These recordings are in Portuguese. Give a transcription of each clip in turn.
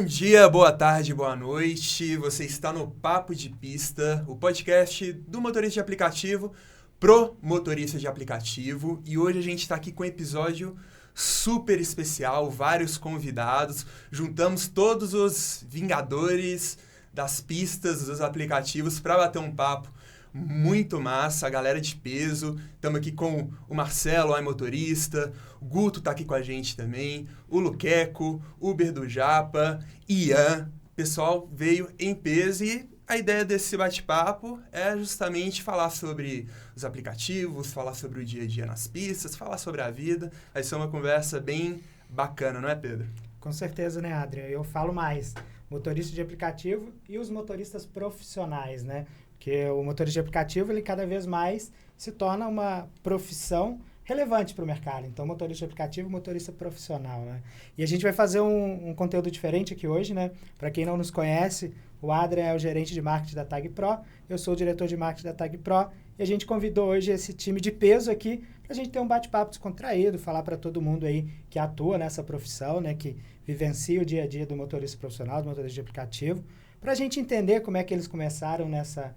dia, boa tarde, boa noite. Você está no Papo de Pista, o podcast do motorista de aplicativo pro motorista de aplicativo. E hoje a gente está aqui com um episódio super especial, vários convidados. Juntamos todos os vingadores das pistas, dos aplicativos para bater um papo muito massa, a galera de peso. Estamos aqui com o Marcelo, o iMotorista, o Guto tá aqui com a gente também, o Luqueco, Uber do Japa, Ian. O pessoal veio em peso e a ideia desse bate-papo é justamente falar sobre os aplicativos, falar sobre o dia a dia nas pistas, falar sobre a vida. Vai ser uma conversa bem bacana, não é, Pedro? Com certeza, né, Adrian? Eu falo mais, motorista de aplicativo e os motoristas profissionais, né? Porque o motorista de aplicativo, ele cada vez mais se torna uma profissão relevante para o mercado. Então, motorista de aplicativo, motorista profissional, né? E a gente vai fazer um conteúdo diferente aqui hoje, né? Para quem não nos conhece, o Adrian é o gerente de marketing da Tag Pro, eu sou o diretor de marketing da Tag Pro, e a gente convidou hoje esse time de peso aqui para a gente ter um bate-papo descontraído, falar para todo mundo aí que atua nessa profissão, né? Que vivencia o dia a dia do motorista profissional, do motorista de aplicativo, para a gente entender como é que eles começaram nessa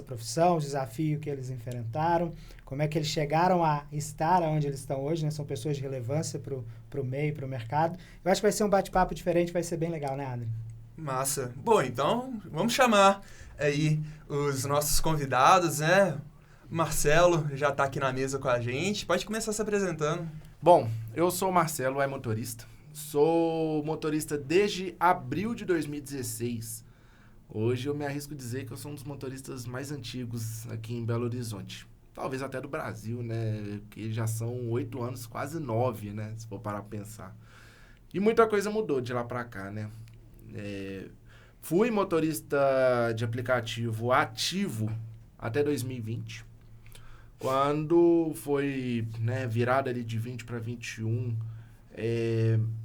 profissão, o desafio que eles enfrentaram, como é que eles chegaram a estar onde eles estão hoje, né? São pessoas de relevância para o meio, para o mercado. Eu acho que vai ser um bate-papo diferente, vai ser bem legal, né, Adri? Massa. Bom, então vamos chamar aí os nossos convidados, né? O Marcelo já está aqui na mesa com a gente. Pode começar se apresentando. Bom, eu sou o Marcelo, iMotorista. Sou motorista desde abril de 2016. Hoje eu me arrisco a dizer que eu sou um dos motoristas mais antigos aqui em Belo Horizonte. Talvez até do Brasil, né? Que já são 8 anos, quase 9, né? Se for parar pra pensar. E muita coisa mudou de lá pra cá, né? Fui motorista de aplicativo ativo até 2020. Quando foi, né, virada ali de 20 para 21,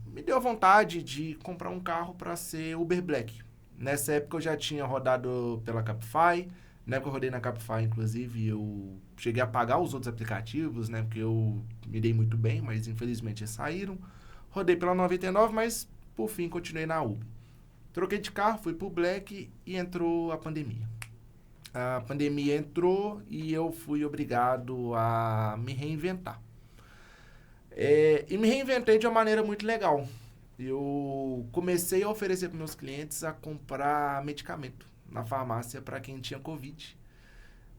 me deu vontade de comprar um carro para ser Uber Black. Nessa época eu já tinha rodado pela Cabify. Na época eu rodei na Cabify, inclusive, eu cheguei a pagar os outros aplicativos, né? Porque eu me dei muito bem, mas infelizmente eles saíram. Rodei pela 99, mas por fim continuei na Uber. Troquei de carro, fui pro Black e entrou a pandemia. A pandemia entrou e eu fui obrigado a me reinventar. E me reinventei de uma maneira muito legal. Eu comecei a oferecer para meus clientes a comprar medicamento na farmácia para quem tinha Covid.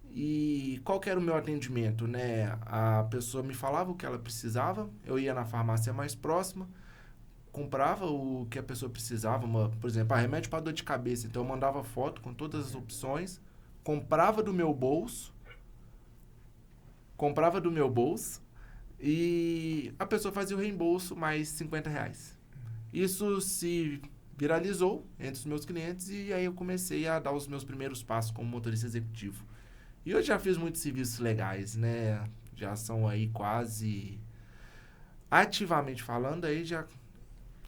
E qual que era o meu atendimento, né? A pessoa me falava o que ela precisava, eu ia na farmácia mais próxima, comprava o que a pessoa precisava, por exemplo, remédio para dor de cabeça. Então eu mandava foto com todas as opções, comprava do meu bolso e a pessoa fazia o reembolso mais R$50. Isso se viralizou entre os meus clientes e aí eu comecei a dar os meus primeiros passos como motorista executivo. E eu já fiz muitos serviços legais, né? Já são aí quase, ativamente falando, aí já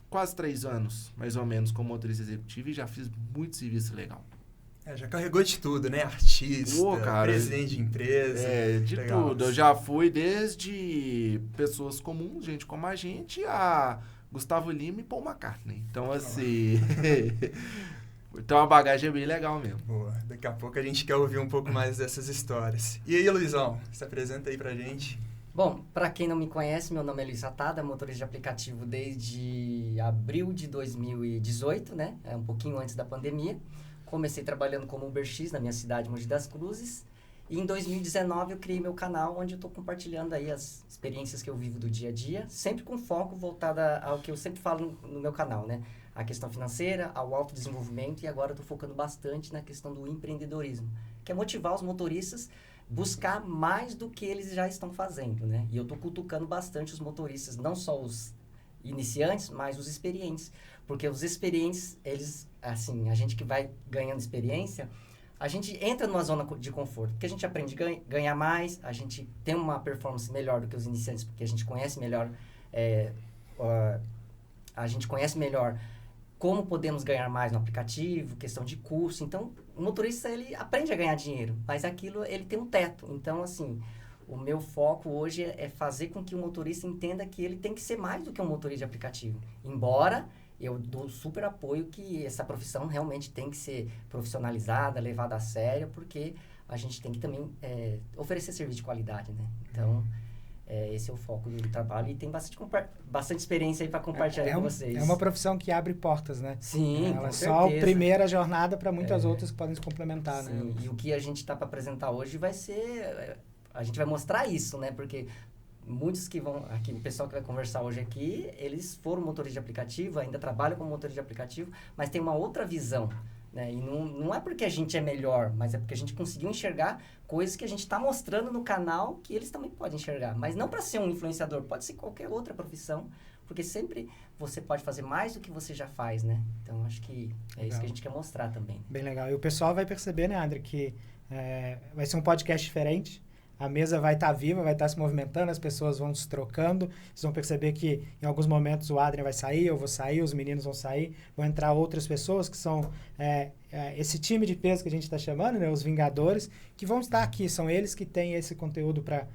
quase 3 anos, mais ou menos, como motorista executivo e já fiz muito serviço legal. Já carregou de tudo, né? Artista, cara, presidente de empresa. De legal. Tudo. Eu já fui desde pessoas comuns, gente como a gente, a Gustavo Lima e Paul McCartney. Então, assim, então a bagagem é bem legal mesmo. Boa. Daqui a pouco a gente quer ouvir um pouco mais dessas histórias. E aí, Luizão, se apresenta aí pra gente. Bom, para quem não me conhece, meu nome é Luiz Atada, motorista de aplicativo desde abril de 2018, né? Um pouquinho antes da pandemia. Comecei trabalhando como UberX na minha cidade, Mogi das Cruzes. E em 2019 eu criei meu canal, onde eu estou compartilhando aí as experiências que eu vivo do dia a dia, sempre com foco voltado ao que eu sempre falo no meu canal, né? A questão financeira, ao autodesenvolvimento, e agora eu estou focando bastante na questão do empreendedorismo, que é motivar os motoristas a buscar mais do que eles já estão fazendo, né? E eu estou cutucando bastante os motoristas, não só os iniciantes, mas os experientes. Porque os experientes, eles, assim, a gente que vai ganhando experiência, a gente entra numa zona de conforto, porque a gente aprende a ganhar mais, a gente tem uma performance melhor do que os iniciantes, porque a gente conhece melhor, como podemos ganhar mais no aplicativo, questão de curso. Então, o motorista, ele aprende a ganhar dinheiro, mas aquilo, ele tem um teto. Então, assim, o meu foco hoje é fazer com que o motorista entenda que ele tem que ser mais do que um motorista de aplicativo. Embora eu dou super apoio que essa profissão realmente tem que ser profissionalizada, levada a sério, porque a gente tem que também oferecer serviço de qualidade, né? Então, esse é o foco do trabalho e tem bastante experiência aí para compartilhar com vocês. É uma profissão que abre portas, né? Sim, ela com é só a certeza. primeira jornada para muitas outras que podem se complementar, Sim, né? e o que a gente está para apresentar hoje vai ser... A gente vai mostrar isso, né? Porque muitos que vão... Aqui, o pessoal que vai conversar hoje aqui, eles foram motoristas de aplicativo, ainda trabalham como motorista de aplicativo, mas tem uma outra visão, né? E não é porque a gente é melhor, mas é porque a gente conseguiu enxergar coisas que a gente está mostrando no canal que eles também podem enxergar. Mas não para ser um influenciador, pode ser qualquer outra profissão, porque sempre você pode fazer mais do que você já faz, né? Então, acho que é isso que a gente quer mostrar também. Bem legal. E o pessoal vai perceber, né, André, que vai ser um podcast diferente. A mesa vai estar viva, vai estar se movimentando, as pessoas vão se trocando. Vocês vão perceber que em alguns momentos o Adrian vai sair, eu vou sair, os meninos vão sair, vão entrar outras pessoas que são esse time de peso que a gente está chamando, né, os Vingadores, que vão estar aqui. São eles que têm esse conteúdo para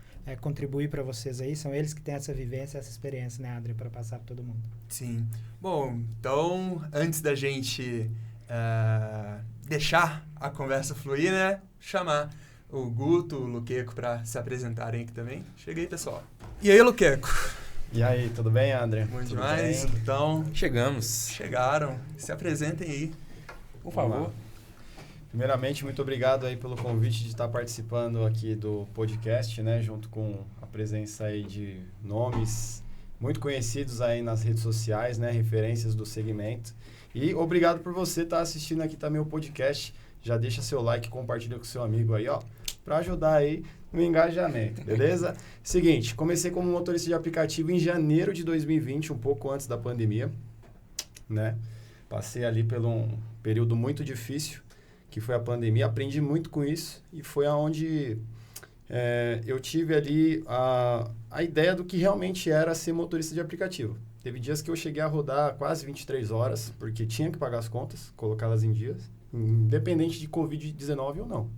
contribuir para vocês aí, são eles que têm essa vivência, essa experiência, né, Adrian, para passar para todo mundo. Sim. Bom, então, antes da gente deixar a conversa fluir, né, chamar o Guto, o Luqueco para se apresentarem aqui também. Chega aí, pessoal. E aí, Luqueco? E aí, tudo bem, André? Muito tudo demais. bem? Então, Chegamos. chegaram. Se apresentem aí. Por favor. Primeiramente, muito obrigado aí pelo convite de estar participando aqui do podcast, né? Junto com a presença aí de nomes muito conhecidos aí nas redes sociais, né? Referências do segmento. E obrigado por você estar assistindo aqui também o podcast. Já deixa seu like, compartilha com seu amigo aí, ó, para ajudar aí no engajamento, beleza? Seguinte, comecei como motorista de aplicativo em janeiro de 2020, um pouco antes da pandemia, né? Passei ali por um período muito difícil, que foi a pandemia, aprendi muito com isso e foi aonde eu tive ali a ideia do que realmente era ser motorista de aplicativo. Teve dias que eu cheguei a rodar quase 23 horas, porque tinha que pagar as contas, colocá-las em dias, independente de Covid-19 ou não.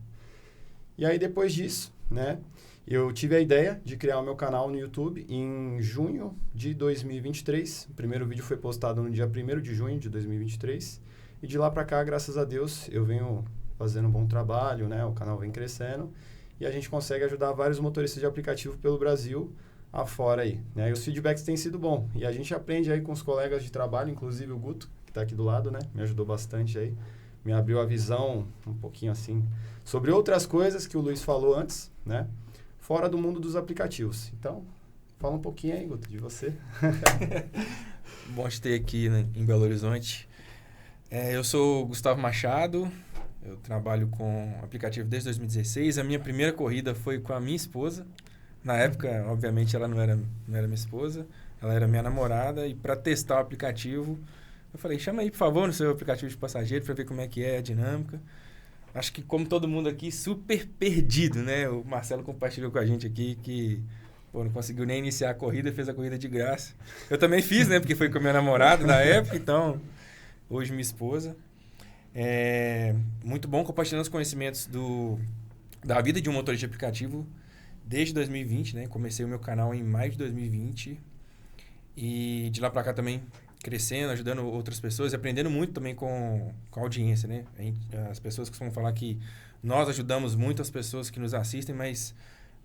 E aí, depois disso, né, eu tive a ideia de criar o meu canal no YouTube em junho de 2023. O primeiro vídeo foi postado no dia 1º de junho de 2023. E de lá para cá, graças a Deus, eu venho fazendo um bom trabalho, né, o canal vem crescendo. E a gente consegue ajudar vários motoristas de aplicativo pelo Brasil afora aí, né? E os feedbacks têm sido bons. E a gente aprende aí com os colegas de trabalho, inclusive o Guto, que está aqui do lado, né? Me ajudou bastante aí. Me abriu a visão um pouquinho assim sobre outras coisas que o Luiz falou antes, né? Fora do mundo dos aplicativos. Então, fala um pouquinho aí, Guto, de você. Bom te ter aqui, né, em Belo Horizonte. Eu sou o Gustavo Machado, eu trabalho com aplicativo desde 2016. A minha primeira corrida foi com a minha esposa. Na época, obviamente, ela não era minha esposa, ela era minha namorada. E para testar o aplicativo, eu falei, chama aí, por favor, no seu aplicativo de passageiro para ver como é que é a dinâmica. Acho que, como todo mundo aqui, super perdido, né? O Marcelo compartilhou com a gente aqui que não conseguiu nem iniciar a corrida, fez a corrida de graça. Eu também fiz, né? Porque foi com a minha namorada na época, então, hoje minha esposa. Muito bom compartilhando os conhecimentos da vida de um motorista de aplicativo desde 2020, né? Comecei o meu canal em maio de 2020 e de lá para cá também crescendo, ajudando outras pessoas e aprendendo muito também com a audiência, né? As pessoas costumam falar que nós ajudamos muito as pessoas que nos assistem, mas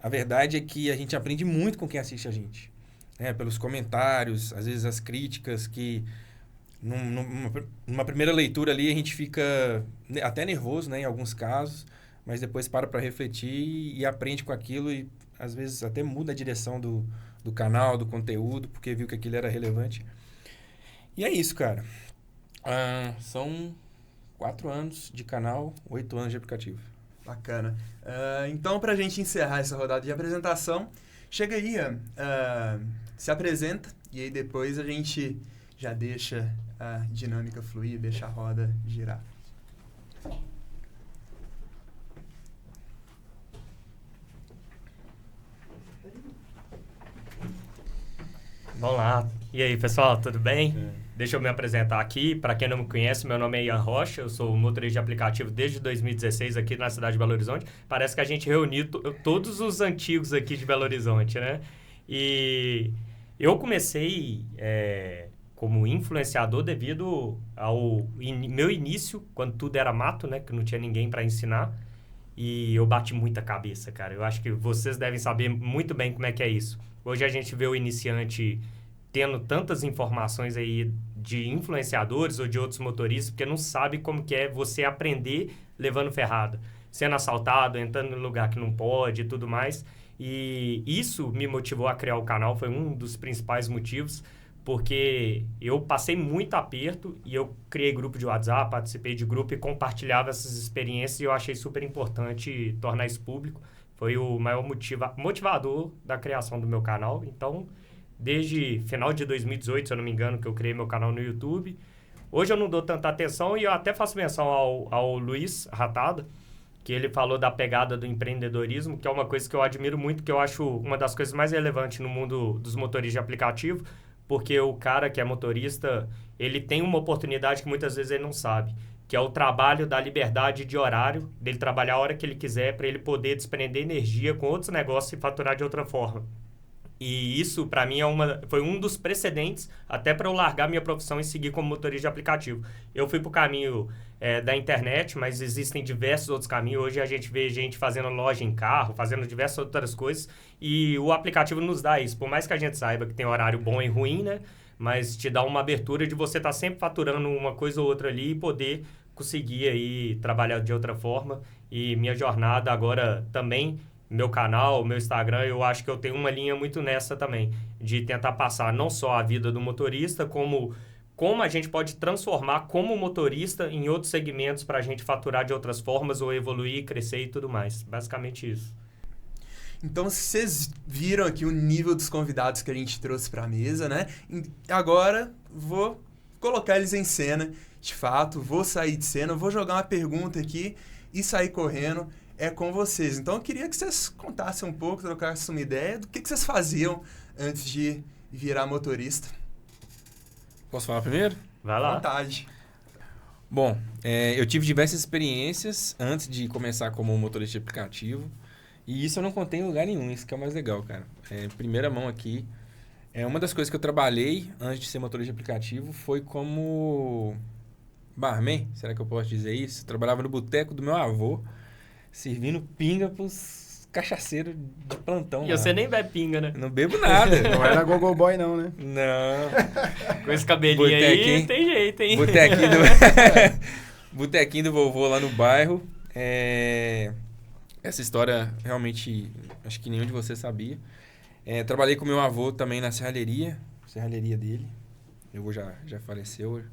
a verdade é que a gente aprende muito com quem assiste a gente, né? Pelos comentários, às vezes as críticas que numa primeira leitura ali a gente fica até nervoso, né? Em alguns casos, mas depois para refletir e aprende com aquilo e às vezes até muda a direção do canal, do conteúdo, porque viu que aquilo era relevante. E é isso, cara. São 4 anos de canal, 8 anos de aplicativo. Bacana. Então, para a gente encerrar essa rodada de apresentação, chega aí, se apresenta e aí depois a gente já deixa a dinâmica fluir, deixa a roda girar. Vamos lá. E aí, pessoal, tudo bem? Deixa eu me apresentar aqui. Para quem não me conhece, meu nome é Ian Rocha, eu sou motorista de aplicativo desde 2016 aqui na cidade de Belo Horizonte. Parece que a gente reuniu todos os antigos aqui de Belo Horizonte, né? E eu comecei como influenciador devido ao meu início, quando tudo era mato, né? Que não tinha ninguém para ensinar. E eu bati muita cabeça, cara. Eu acho que vocês devem saber muito bem como é que é isso. Hoje a gente vê o iniciante tendo tantas informações aí de influenciadores ou de outros motoristas, porque não sabe como que é você aprender levando ferrada. Sendo assaltado, entrando em lugar que não pode e tudo mais. E isso me motivou a criar o canal, foi um dos principais motivos, porque eu passei muito aperto e eu criei grupo de WhatsApp, participei de grupo e compartilhava essas experiências e eu achei super importante tornar isso público. Foi o maior motivador da criação do meu canal. Então, desde final de 2018, se eu não me engano, que eu criei meu canal no YouTube. Hoje eu não dou tanta atenção e eu até faço menção ao Luiz Ratada, que ele falou da pegada do empreendedorismo, que é uma coisa que eu admiro muito, que eu acho uma das coisas mais relevantes no mundo dos motoristas de aplicativo, porque o cara que é motorista, ele tem uma oportunidade que muitas vezes ele não sabe, que é o trabalho da liberdade de horário, dele trabalhar a hora que ele quiser, para ele poder desprender energia com outros negócios e faturar de outra forma. E isso, para mim, foi um dos precedentes até para eu largar minha profissão e seguir como motorista de aplicativo. Eu fui para o caminho da internet, mas existem diversos outros caminhos. Hoje a gente vê gente fazendo loja em carro, fazendo diversas outras coisas, e o aplicativo nos dá isso. Por mais que a gente saiba que tem horário bom e ruim, né? Mas te dá uma abertura de você estar sempre faturando uma coisa ou outra ali e poder conseguir aí trabalhar de outra forma. E minha jornada agora também... Meu canal, meu Instagram, eu acho que eu tenho uma linha muito nessa também, de tentar passar não só a vida do motorista, como a gente pode transformar como motorista em outros segmentos para a gente faturar de outras formas ou evoluir, crescer e tudo mais. Basicamente isso. Então, vocês viram aqui o nível dos convidados que a gente trouxe para a mesa, né? Agora, vou colocar eles em cena, de fato, vou sair de cena, vou jogar uma pergunta aqui e sair correndo. É com vocês. Então, eu queria que vocês contassem um pouco, trocassem uma ideia do que vocês faziam antes de virar motorista. Posso falar primeiro? Vai lá. À vontade. Bom, eu tive diversas experiências antes de começar como motorista de aplicativo. E isso eu não contei em lugar nenhum, isso que é o mais legal, cara. Primeira mão aqui. Uma das coisas que eu trabalhei antes de ser motorista de aplicativo foi como barman, será que eu posso dizer isso? Eu trabalhava no boteco do meu avô, servindo pinga pros cachaceiros de plantão. E você nem bebe pinga, né? Não bebo nada. Não era gogo boy não, né? Não. Com esse cabelinho aí, tem jeito, hein? Botequinho do vovô lá no bairro. Essa história realmente, acho que nenhum de vocês sabia. Trabalhei com meu avô também na serralheria dele. Meu avô já faleceu,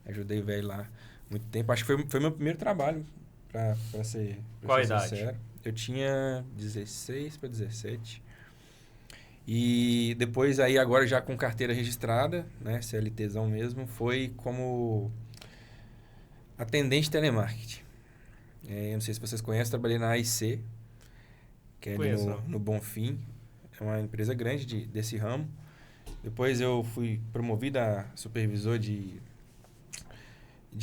ajudei o velho lá muito tempo. Acho que foi meu primeiro trabalho. Pra ser Qual idade? Sincero. Eu tinha 16 para 17. E depois aí agora já com carteira registrada, né, CLTzão mesmo, foi como atendente de telemarketing. Eu não sei se vocês conhecem, trabalhei na AIC, que é no Bonfim. É uma empresa grande desse ramo. Depois eu fui promovido a supervisor de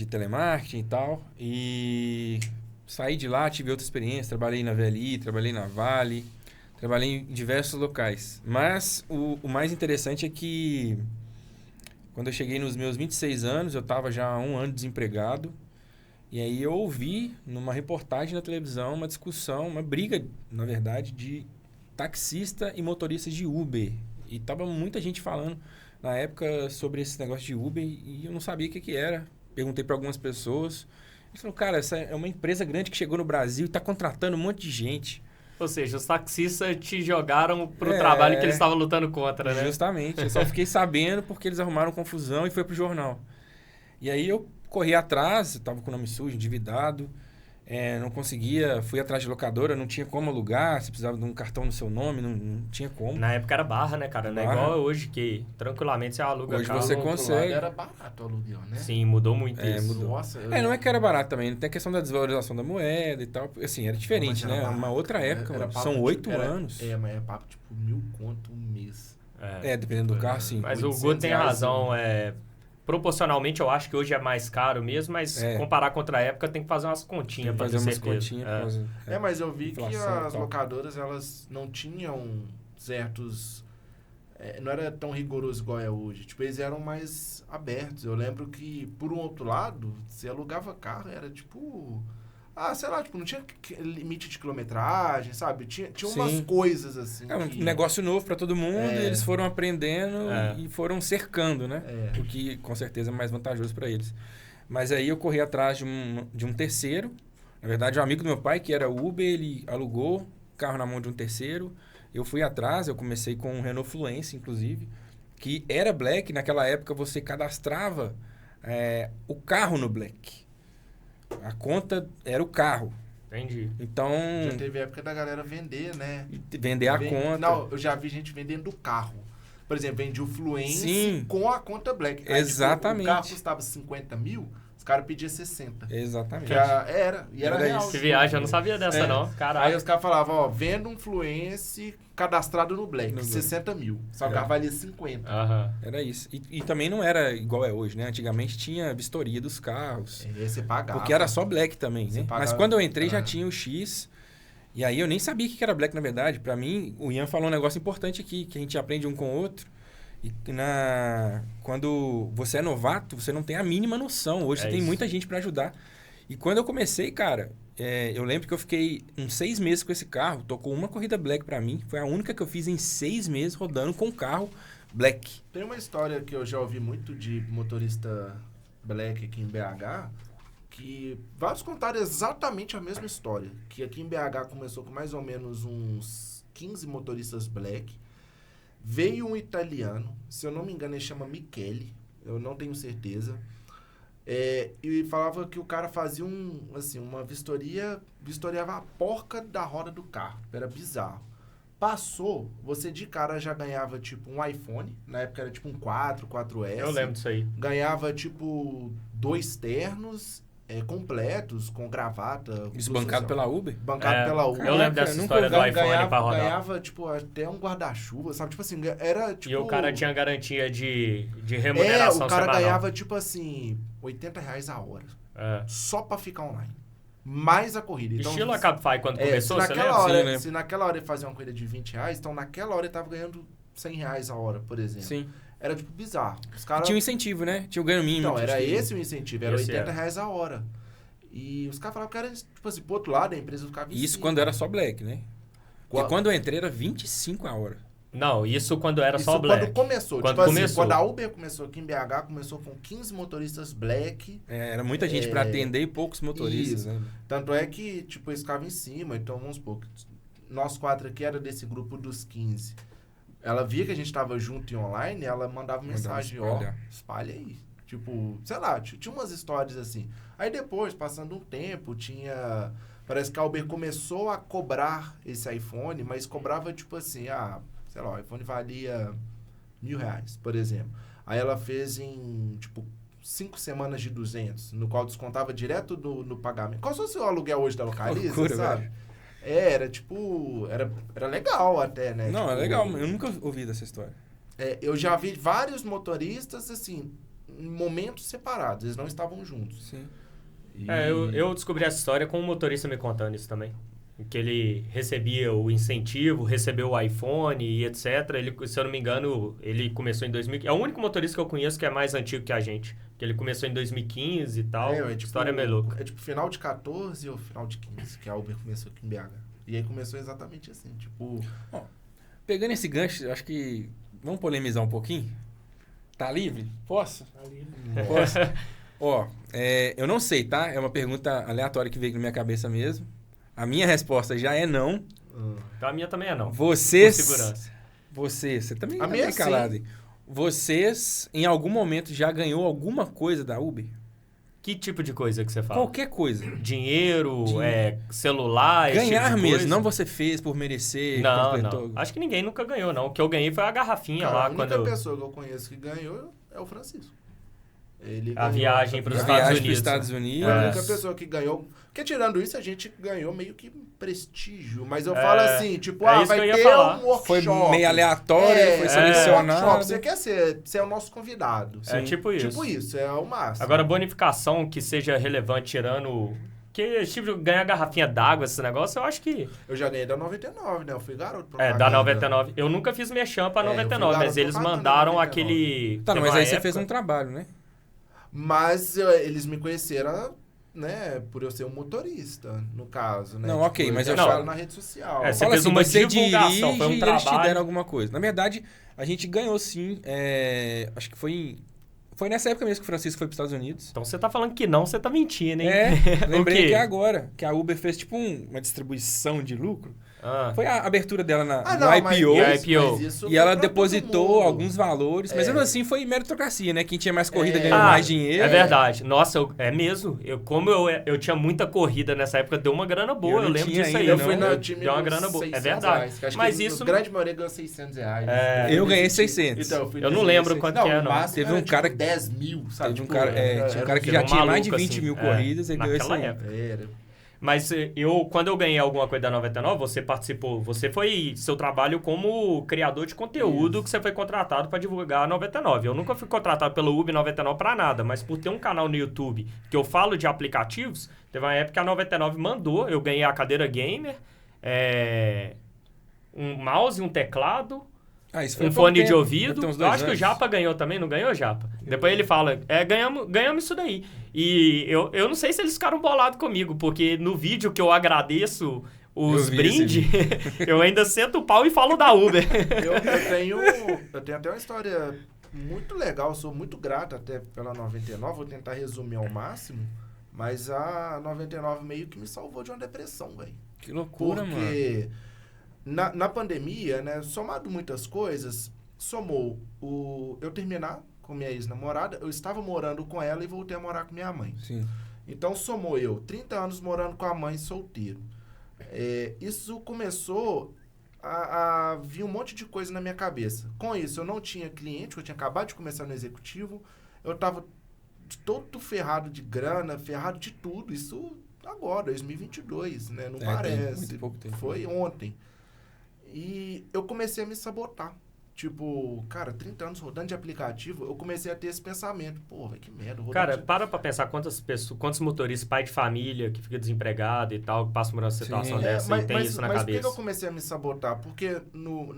telemarketing e tal. E saí de lá, tive outra experiência. Trabalhei na VLI, trabalhei na Vale, trabalhei em diversos locais. Mas o mais interessante é que quando eu cheguei nos meus 26 anos, eu estava já há 1 ano desempregado. E aí eu ouvi numa reportagem na televisão uma discussão, uma briga, na verdade, de taxista e motorista de Uber. E tava muita gente falando na época sobre esse negócio de Uber e eu não sabia o que era. Perguntei para algumas pessoas. Eles falaram, cara, essa é uma empresa grande que chegou no Brasil e está contratando um monte de gente. Ou seja, os taxistas te jogaram pro trabalho que eles estavam lutando contra, né? Justamente. Eu só fiquei sabendo porque eles arrumaram confusão e foi pro jornal. E aí eu corri atrás, estava com o nome sujo, endividado. Não conseguia, fui atrás de locadora, não tinha como alugar, você precisava de um cartão no seu nome, não tinha como. Na época era barra, né, cara? Não é igual hoje, que tranquilamente você aluga hoje carro. você consegue. Era barato o aluguel, né? Sim, mudou muito isso. Mudou. Nossa, não é que era barato também, tem a questão da desvalorização da moeda e tal. Assim, era diferente, né? Barato. Uma outra época, Era são 8 anos. Mas é papo tipo 1.000 conto um mês. Dependendo do carro, sim. Mas o Guto tem razão, proporcionalmente eu acho que hoje é mais caro mesmo, mas comparar com outra época tem que fazer umas continhas para ter certeza. Mas eu vi que inflação, as locadoras elas não tinham certos não era tão rigoroso igual é hoje. Tipo, eles eram mais abertos. Eu lembro que, por um outro lado, você alugava carro, era tipo... sei lá, tipo, não tinha limite de quilometragem, sabe? Tinha umas Sim. coisas assim. É um negócio novo para todo mundo, e eles foram aprendendo e foram cercando, né? O que com certeza é mais vantajoso para eles. Mas aí eu corri atrás de um terceiro. Na verdade, um amigo do meu pai, que era Uber, ele alugou carro na mão de um terceiro. Eu fui atrás, eu comecei com um Renault Fluence, inclusive, que era Black. Naquela época você cadastrava o carro no Black. A conta era o carro. Entendi. Então... Já teve época da galera vender, né? Vender a conta. Não, eu já vi gente vendendo do carro. Por exemplo, vende o Fluence com a conta Black. Aí, exatamente. Tipo, o carro custava 50 mil, os caras pediam 60. Exatamente. Era real. isso. Que viagem, eu não sabia dessa, não. Caralho. Aí os caras falavam, venda um Fluence cadastrado no Black, 60 mil. Só que o carro valia 50. Era isso. E também não era igual é hoje, né? Antigamente tinha vistoria dos carros. E aí você pagava. Porque era só Black também, né? Pagava. Mas quando eu entrei já tinha o X. E aí eu nem sabia o que era Black, na verdade. Pra mim, o Ian falou um negócio importante aqui, que a gente aprende um com o outro. E quando você é novato, você não tem a mínima noção. Hoje tem muita gente pra ajudar. E quando eu comecei, cara, eu lembro que eu fiquei uns 6 meses com esse carro. Tocou uma corrida Black pra mim. Foi a única que eu fiz em 6 meses rodando com o carro Black. Tem uma história que eu já ouvi muito de motorista Black aqui em BH, que vários contaram exatamente a mesma história. Que aqui em BH começou com mais ou menos uns 15 motoristas Black. Veio um italiano, se eu não me engano ele chama Michele, eu não tenho certeza. E falava que o cara fazia uma vistoriava a porca da roda do carro. Era bizarro. Passou, você de cara já ganhava tipo um iPhone, na época era tipo um 4S. Eu lembro disso aí. Ganhava tipo 2 ternos completos, com gravata. Isso bancado pela Uber? Bancado pela Uber. Eu lembro dessa história do iPhone pra rodar. Ganhava, tipo, até um guarda-chuva, sabe? Tipo assim, era tipo... E o cara tinha garantia de remuneração o cara semanal. ganhava, tipo assim, R$80 a hora. Só pra ficar online. Mais a corrida. Então, Estilo a Cabify quando começou, você lembra? hora, se naquela hora ele fazia uma corrida de R$20, então naquela hora ele tava ganhando R$100 a hora, por exemplo. Sim. Era, tipo, bizarro. Os caras... Tinha um incentivo, né? Tinha o ganho mínimo. Então, era esse o incentivo. Era Esse R$80 a hora. E os caras falavam que era, tipo assim, pro outro lado, a empresa ficava Isso quando era só Black, né? Porque quando eu entrei era 25 a hora. Não, isso quando era só Black. Quando começou. Quando tipo começou. assim, quando a Uber começou aqui em BH, começou com 15 motoristas Black. Era muita gente pra atender e poucos motoristas, né? Tanto é que, tipo, eles ficavam em cima. Então, vamos supor, nós 4 aqui era desse grupo dos 15. Ela via que a gente tava junto e online, ela mandava mensagem, espalha aí. Tipo, sei lá, tinha umas histórias assim. Aí depois, passando um tempo, parece que a Uber começou a cobrar esse iPhone, mas cobrava tipo assim, sei lá, o iPhone valia R$1.000, por exemplo. Aí ela fez em, tipo, 5 semanas de 200, no qual descontava direto no pagamento. Qual foi o seu aluguel hoje da Localiza, loucura, sabe? velho. Era tipo, era legal até, né? Não, tipo, é legal, eu nunca ouvi dessa história. eu já vi vários motoristas, assim, em momentos separados, eles não estavam juntos. Sim. Eu descobri essa história com um motorista me contando isso também. Que ele recebia o incentivo, recebeu o iPhone e etc. Ele, se eu não me engano, ele começou em 2015. É o único motorista que eu conheço que é mais antigo que a gente. Que ele começou em 2015 e tal. Tipo, história é meio louca. É tipo final de 14 ou final de 15 que a Uber começou aqui em BH. E aí começou exatamente assim, tipo... Pegando esse gancho, acho que... Vamos polemizar um pouquinho? Tá livre? Posso? Tá livre. Posso? Eu não sei, tá? É uma pergunta aleatória que veio na minha cabeça mesmo. A minha resposta já é não. Então a minha também é não. Vocês... Com segurança. Você também A tá minha bem calado aí. Vocês, em algum momento, já ganhou alguma coisa da Uber? Que tipo de coisa que você fala? Qualquer coisa. Dinheiro, celular, esse Ganhar tipo de mesmo, coisa? não você fez por merecer, Não. completou. Acho que ninguém nunca ganhou, não. O que eu ganhei foi a garrafinha Cara, lá. a única quando pessoa que eu conheço que ganhou é o Francisco. Ele A ganhou viagem para os A Estados viagem Unidos. para os Estados Unidos. a única pessoa que ganhou. Porque tirando isso, a gente ganhou meio que prestígio. Mas eu falo assim, tipo, é isso vai que eu ia ter falar. um workshop. Foi meio aleatório, foi selecionado. Workshop, você quer ser o nosso convidado. É tipo isso. Tipo isso, é o máximo. Agora, bonificação que seja relevante tirando Porque esse tipo de ganhar garrafinha d'água, esse negócio, eu acho que... Eu já ganhei da 99, né? Eu fui garoto. Da 99. Eu nunca fiz merchan pra 99, mas eles mandaram aquele... Tá, mas aí você fez um trabalho, né? Mas eles me conheceram, né, por eu ser um motorista, no caso, né? Não, ok, mas eu falo na rede social. Você fala fez assim, uma você divulgação, dirige foi um e eles te trabalho. deram alguma coisa. Na verdade, a gente ganhou sim, acho que foi nessa época mesmo que o Francisco foi para os Estados Unidos. Então você tá falando que não, você tá mentindo, hein? Lembrei O quê? que é agora, que a Uber fez tipo uma distribuição de lucro. Ah. Foi a abertura dela no não, IPO. mas IPO. isso E foi ela pra depositou todo mundo. alguns valores, mas mesmo assim foi meritocracia, né? Quem tinha mais corrida ganhou mais dinheiro. É verdade. Nossa, é mesmo. Como eu tinha muita corrida nessa época, deu uma grana boa. Eu Eu não lembro tinha disso aí. ainda, Eu não. fui no Eu time deu uma dos grana boa. É 600 verdade. reais, que acho Mas que isso... a grande maioria ganhou 600 reais. Eu ganhei 600. Então, fui Eu não nesse lembro 600. quanto que é, não. O máximo Teve era, um cara tipo, 10 mil, sabe? Teve um Tipo, cara, tinha um cara que já um tinha mais de maluco, 20 mil assim. corridas e ganhou Naquela esse época. Era. Mas quando eu ganhei alguma coisa da 99, você participou. Você foi seu trabalho como criador de conteúdo que você foi contratado para divulgar a 99. Eu nunca fui contratado pelo Uber 99 para nada, mas por ter um canal no YouTube que eu falo de aplicativos, teve uma época que a 99 mandou, eu ganhei a cadeira gamer, um mouse, um teclado, isso foi um há pouco fone de tempo, ouvido. deve ter uns Eu 2 acho que o anos. Japa ganhou também, não ganhou, Japa? Depois ele fala, ganhamos isso daí. E eu não sei se eles ficaram bolados comigo, porque no vídeo que eu agradeço os Eu vi brindes, eu ainda sento o pau e falo da Uber. Eu tenho até uma história muito legal, eu sou muito grato até pela 99, vou tentar resumir ao máximo, mas a 99 meio que me salvou de uma depressão, velho. Que loucura, mano. Porque na pandemia, né, somado muitas coisas, somou eu terminar com minha ex-namorada, eu estava morando com ela e voltei a morar com minha mãe. Sim. Então somou eu 30 anos morando com a mãe solteiro. Isso começou a vir um monte de coisa na minha cabeça. Com isso, eu não tinha cliente, eu tinha acabado de começar no executivo, eu estava todo ferrado de grana, ferrado de tudo. Isso agora, 2022, né? Não Tem parece. muito pouco tempo. Foi ontem. E eu comecei a me sabotar. Tipo, cara, 30 anos rodando de aplicativo, eu comecei a ter esse pensamento. Pô, velho, que merda. Cara, para pra pensar quantos motoristas, pai de família, que fica desempregado e tal, que passa por uma situação dessa e tem isso na mas cabeça. por que eu comecei a me sabotar? Porque no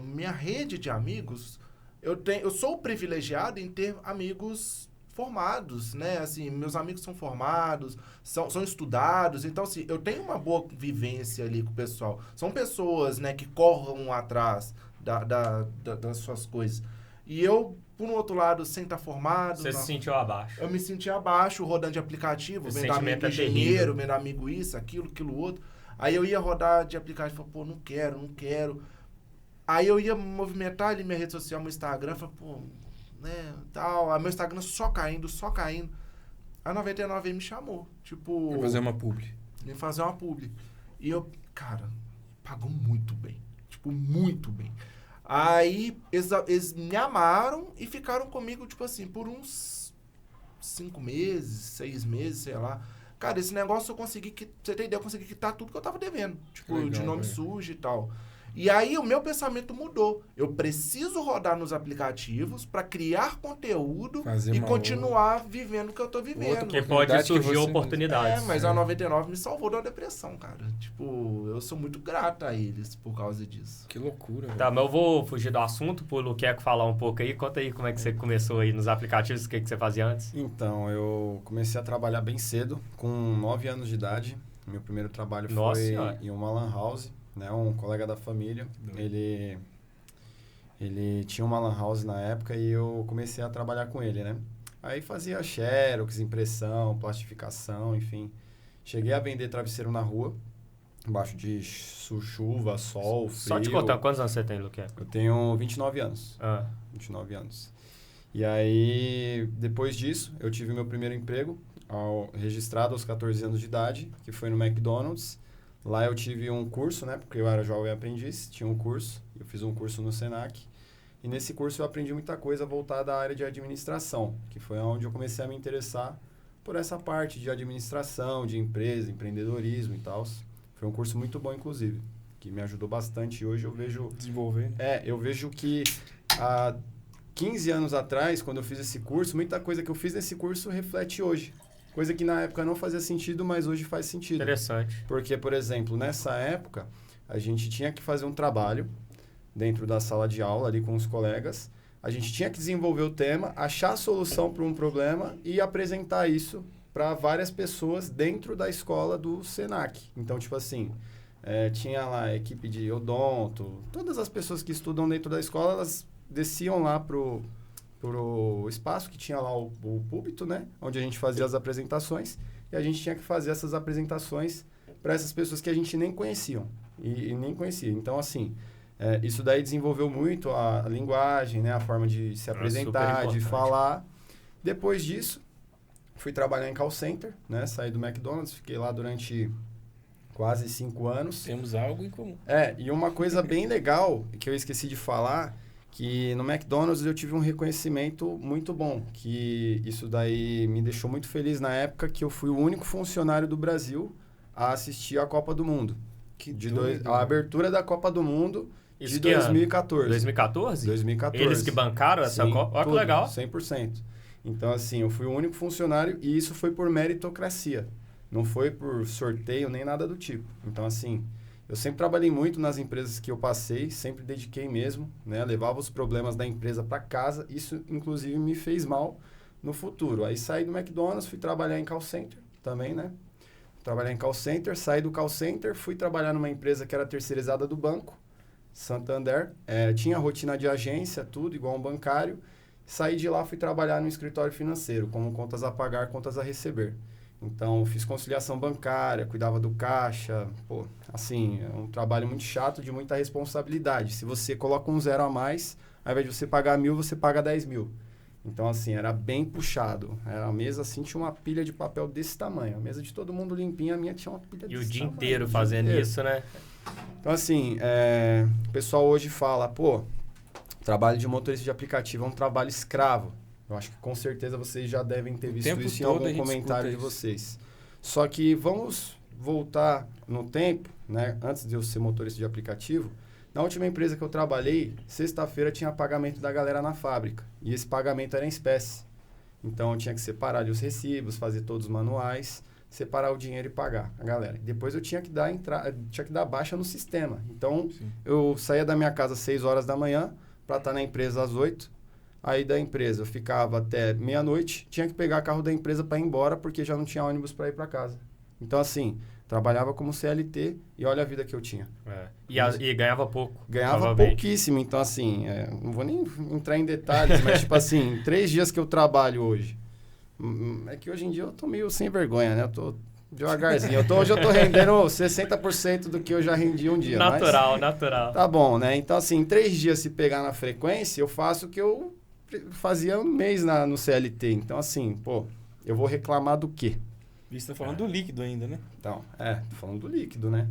minha rede de amigos, eu sou privilegiado em ter amigos formados, né? Assim, meus amigos são formados, são estudados. Então, assim, eu tenho uma boa vivência ali com o pessoal. São pessoas, né, que corram atrás das suas coisas. E eu, por um outro lado, sem estar formado... Você se sentiu abaixo. Eu me senti abaixo, rodando de aplicativo, Esse vendo amigo sentimento é engenheiro, terrível. vendo amigo isso, aquilo outro. Aí eu ia rodar de aplicativo, falei, pô, não quero. Aí eu ia movimentar ali minha rede social, meu Instagram, falei, pô, né, tal. Aí meu Instagram só caindo. A 99 me chamou, tipo... Vou fazer uma publi. Me fazer uma publi. E eu, cara, pagou muito bem. Tipo, muito bem. Aí, eles me amaram e ficaram comigo, tipo assim, por uns 5 meses, 6 meses, sei lá. Cara, esse negócio eu consegui, pra você ter ideia, eu consegui quitar tudo que eu tava devendo. Tipo, Legal, de nome velho. sujo e tal. E aí, o meu pensamento mudou. Eu preciso rodar nos aplicativos para criar conteúdo Fazer e uma continuar vivendo o que eu tô vivendo. Porque pode Oportunidade que surgir você- oportunidades. Mas a 99 me salvou da depressão, cara. Tipo, eu sou muito grato a eles por causa disso. Que loucura, velho. Tá, mas eu vou fugir do assunto pro Luqueco falar um pouco aí. Conta aí como é que você começou aí nos aplicativos, o que você fazia antes. Então, eu comecei a trabalhar bem cedo, com 9 anos de idade. Meu primeiro trabalho Nossa foi Senhora. em uma lan house, né? Um colega da família. Ele tinha uma lan house na época e eu comecei a trabalhar com ele, né? Aí fazia xerox, impressão, plastificação, enfim. Cheguei a vender travesseiro na rua, embaixo de chuva, sol, frio. Só te contar, quantos anos você tem, Luqueco? Eu tenho 29 anos. 29 anos. E aí, depois disso, eu tive meu primeiro emprego, registrado aos 14 anos de idade, que foi no McDonald's. Lá eu tive um curso, né? Porque eu era jovem aprendiz, tinha um curso. Eu fiz um curso no Senac. E nesse curso eu aprendi muita coisa voltada à área de administração, que foi onde eu comecei a me interessar por essa parte de administração, de empresa, empreendedorismo e tal. Foi um curso muito bom, inclusive, que me ajudou bastante. E hoje eu vejo... Desenvolver. eu vejo que há 15 anos atrás, quando eu fiz esse curso, muita coisa que eu fiz nesse curso reflete hoje. Coisa que na época não fazia sentido, mas hoje faz sentido. Interessante. Porque, por exemplo, nessa época, a gente tinha que fazer um trabalho dentro da sala de aula ali com os colegas. A gente tinha que desenvolver o tema, achar a solução para um problema e apresentar isso para várias pessoas dentro da escola do Senac. Então, tipo assim, tinha lá a equipe de odonto, todas as pessoas que estudam dentro da escola, elas desciam lá pro espaço que tinha lá o púlpito, né? Onde a gente fazia as apresentações. E a gente tinha que fazer essas apresentações para essas pessoas que a gente nem conheciam. E nem conhecia. Então, assim, isso daí desenvolveu muito a linguagem, né? A forma de se apresentar, de falar. Depois disso, fui trabalhar em call center, né? Saí do McDonald's, fiquei lá durante quase 5 anos. Temos algo em comum. E uma coisa bem legal que eu esqueci de falar, que no McDonald's eu tive um reconhecimento muito bom, que isso daí me deixou muito feliz na época que eu fui o único funcionário do Brasil a assistir a Copa do Mundo. A abertura da Copa do Mundo de 2014. 2014? 2014. Eles que bancaram essa Copa? Olha que legal. 100%. Então, assim, eu fui o único funcionário e isso foi por meritocracia. Não foi por sorteio nem nada do tipo. Então, assim, eu sempre trabalhei muito nas empresas que eu passei, sempre dediquei mesmo, né? Levava os problemas da empresa para casa. Isso, inclusive, me fez mal no futuro. Aí saí do McDonald's, fui trabalhar em call center também, né? Trabalhar em call center, saí do call center, fui trabalhar numa empresa que era terceirizada do banco, Santander. Tinha rotina de agência, tudo, igual um bancário. Saí de lá, fui trabalhar no escritório financeiro, como contas a pagar, contas a receber. Então, fiz conciliação bancária, cuidava do caixa. Pô, assim, é um trabalho muito chato, de muita responsabilidade. Se você coloca um 0 a mais, ao invés de você pagar 1.000, você paga 10.000. Então, assim, era bem puxado. A mesa, assim, tinha uma pilha de papel desse tamanho. A mesa de todo mundo limpinha, a minha tinha uma pilha desse tamanho. E o dia inteiro fazendo isso, né? Então, assim, o pessoal hoje fala, pô, trabalho de motorista de aplicativo é um trabalho escravo. Eu acho que com certeza vocês já devem ter visto isso em algum comentário de vocês. Só que vamos voltar no tempo, né? Antes de eu ser motorista de aplicativo, na última empresa que eu trabalhei, sexta-feira tinha pagamento da galera na fábrica. E esse pagamento era em espécie. Então, eu tinha que separar ali os recibos, fazer todos os manuais, separar o dinheiro e pagar a galera. Depois eu tinha que dar baixa no sistema. Então, eu saía da minha casa às 6 horas da manhã para estar na empresa às 8. Aí da empresa eu ficava até meia-noite, tinha que pegar carro da empresa para ir embora porque já não tinha ônibus para ir para casa. Então, assim, trabalhava como CLT e olha a vida que eu tinha. E ganhava pouco. Ganhava pouquíssimo. Então, assim, não vou nem entrar em detalhes, mas, tipo assim, 3 dias que eu trabalho hoje. É que hoje em dia eu tô meio sem vergonha, né? Eu tô devagarzinho. Hoje eu tô rendendo 60% do que eu já rendi um dia. Natural. Tá bom, né? Então, assim, 3 dias se pegar na frequência, eu faço o que eu fazia um mês no CLT. Então, assim, pô, eu vou reclamar do quê? Você tá falando do líquido ainda, né? Então, tô falando do líquido, né?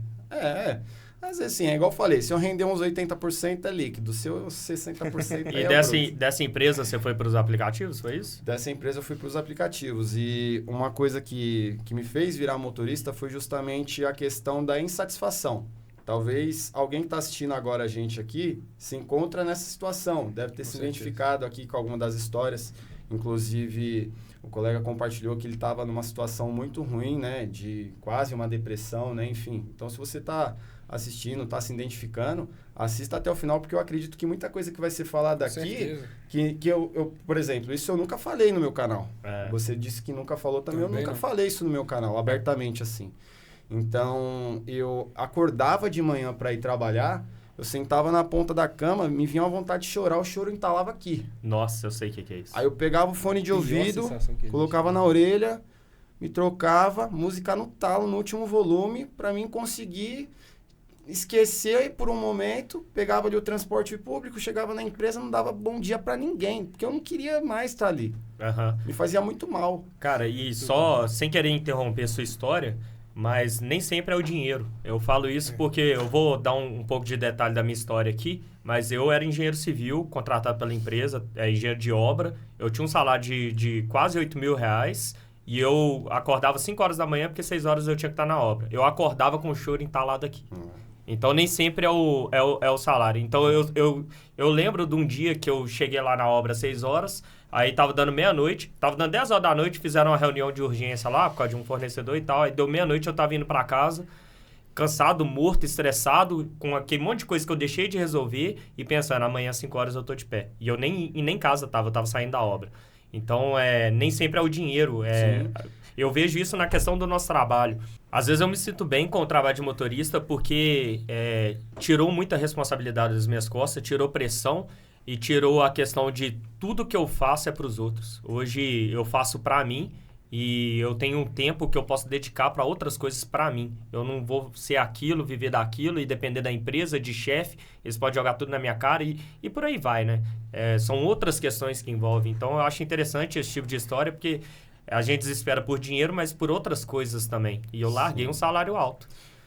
Mas assim, é igual eu falei, se eu render uns 80% é líquido, se eu 60% E dessa empresa você foi para os aplicativos, foi isso? Dessa empresa eu fui para os aplicativos. E uma coisa que me fez virar motorista foi justamente a questão da insatisfação. Talvez alguém que está assistindo agora a gente aqui se encontra nessa situação. Deve ter se identificado aqui com alguma das histórias. Inclusive, o colega compartilhou que ele estava numa situação muito ruim, né? De quase uma depressão, né? Enfim, então se você está assistindo, está se identificando, assista até o final, porque eu acredito que muita coisa que vai ser falada aqui, que eu, por exemplo, isso eu nunca falei no meu canal. Você disse que nunca falou também eu nunca falei isso no meu canal, abertamente assim. Então, eu acordava de manhã para ir trabalhar, eu sentava na ponta da cama, me vinha uma vontade de chorar, o choro entalava aqui. Nossa, eu sei o que é isso. Aí eu pegava o fone de ouvido, colocava na orelha, me trocava, música no talo, no último volume, para mim conseguir esquecer por um momento, pegava ali o transporte público, chegava na empresa, não dava bom dia para ninguém, porque eu não queria mais estar ali. Me fazia muito mal. Cara, e só, sem querer interromper a sua história, mas nem sempre é o dinheiro. Eu falo isso porque eu vou dar um pouco de detalhe da minha história aqui, mas eu era engenheiro civil, contratado pela empresa, engenheiro de obra. Eu tinha um salário de quase R$8.000 e eu acordava 5 horas da manhã porque 6 horas eu tinha que estar na obra. Eu acordava com o choro entalado aqui. Então, nem sempre é o salário. Então, eu lembro de um dia que eu cheguei lá na obra às 6 horas, aí tava dando meia-noite, tava dando 10 horas da noite, fizeram uma reunião de urgência lá, por causa de um fornecedor e tal, aí deu meia-noite, eu tava indo pra casa, cansado, morto, estressado, com aquele monte de coisa que eu deixei de resolver e pensando, amanhã às 5 horas eu tô de pé. E eu nem em casa tava, eu tava saindo da obra. Então, nem sempre é o dinheiro, eu vejo isso na questão do nosso trabalho. Às vezes eu me sinto bem com o trabalho de motorista porque tirou muita responsabilidade das minhas costas, tirou pressão e tirou a questão de tudo que eu faço é para os outros. Hoje eu faço para mim e eu tenho um tempo que eu posso dedicar para outras coisas para mim. Eu não vou ser aquilo, viver daquilo e depender da empresa, de chefe. Eles podem jogar tudo na minha cara e por aí vai, né? São outras questões que envolvem. Então eu acho interessante esse tipo de história porque a gente desespera por dinheiro, mas por outras coisas também. E eu larguei um salário alto.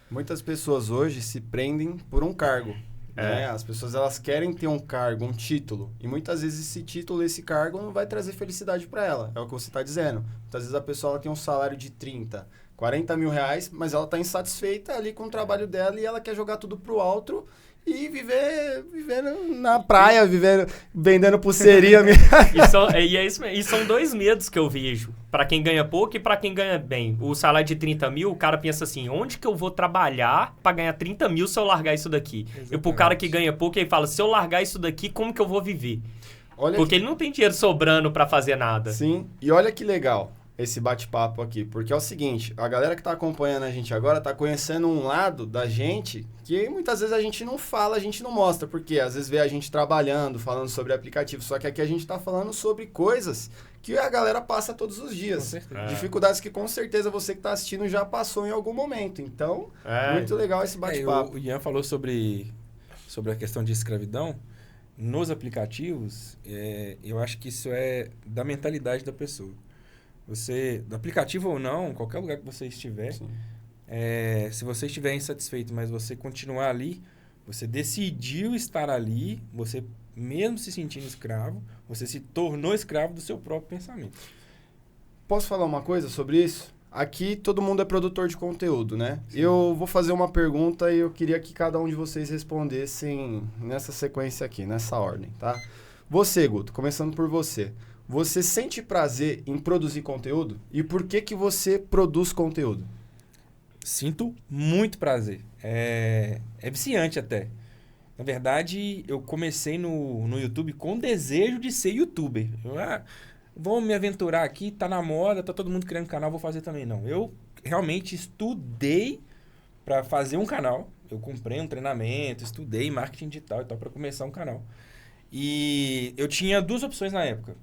Muitas pessoas hoje se prendem por um cargo. Né? As pessoas elas querem ter um cargo, um título. E muitas vezes esse título, esse cargo não vai trazer felicidade para ela. É o que você está dizendo. Muitas vezes a pessoa ela tem um salário de 30, 40 mil reais, mas ela está insatisfeita ali com o trabalho dela e ela quer jogar tudo pro alto e viver na praia, vendendo pulseirinha. E são dois medos que eu vejo. Para quem ganha pouco e para quem ganha bem. O salário de 30 mil, o cara pensa assim, onde que eu vou trabalhar para ganhar 30 mil se eu largar isso daqui? Exatamente. E pro cara que ganha pouco, ele fala, se eu largar isso daqui, como que eu vou viver? Porque ele não tem dinheiro sobrando para fazer nada. Sim, e olha que legal esse bate-papo aqui, porque é o seguinte, a galera que tá acompanhando a gente agora tá conhecendo um lado da gente que muitas vezes a gente não fala, a gente não mostra, porque às vezes vê a gente trabalhando, falando sobre aplicativo, só que aqui a gente tá falando sobre coisas que a galera passa todos os dias. Com certeza. Dificuldades que com certeza você que tá assistindo já passou em algum momento. Então, muito legal esse bate-papo. O Ian falou sobre a questão de escravidão. Nos aplicativos, eu acho que isso é da mentalidade da pessoa. Você, do aplicativo ou não, qualquer lugar que você estiver, se você estiver insatisfeito, mas você continuar ali, você decidiu estar ali, você mesmo se sentindo escravo, você se tornou escravo do seu próprio pensamento. Posso falar uma coisa sobre isso? Aqui todo mundo é produtor de conteúdo, né? Sim. Eu vou fazer uma pergunta e eu queria que cada um de vocês respondessem nessa sequência aqui, nessa ordem, tá? Você, Guto, começando por você. Você sente prazer em produzir conteúdo? E por que você produz conteúdo? Sinto muito prazer. É viciante até. Na verdade, eu comecei no YouTube com desejo de ser youtuber. Vou me aventurar aqui, tá na moda, tá todo mundo criando canal, vou fazer também. Não, eu realmente estudei para fazer um canal. Eu comprei um treinamento, estudei marketing digital e tal para começar um canal. E eu tinha duas opções na época.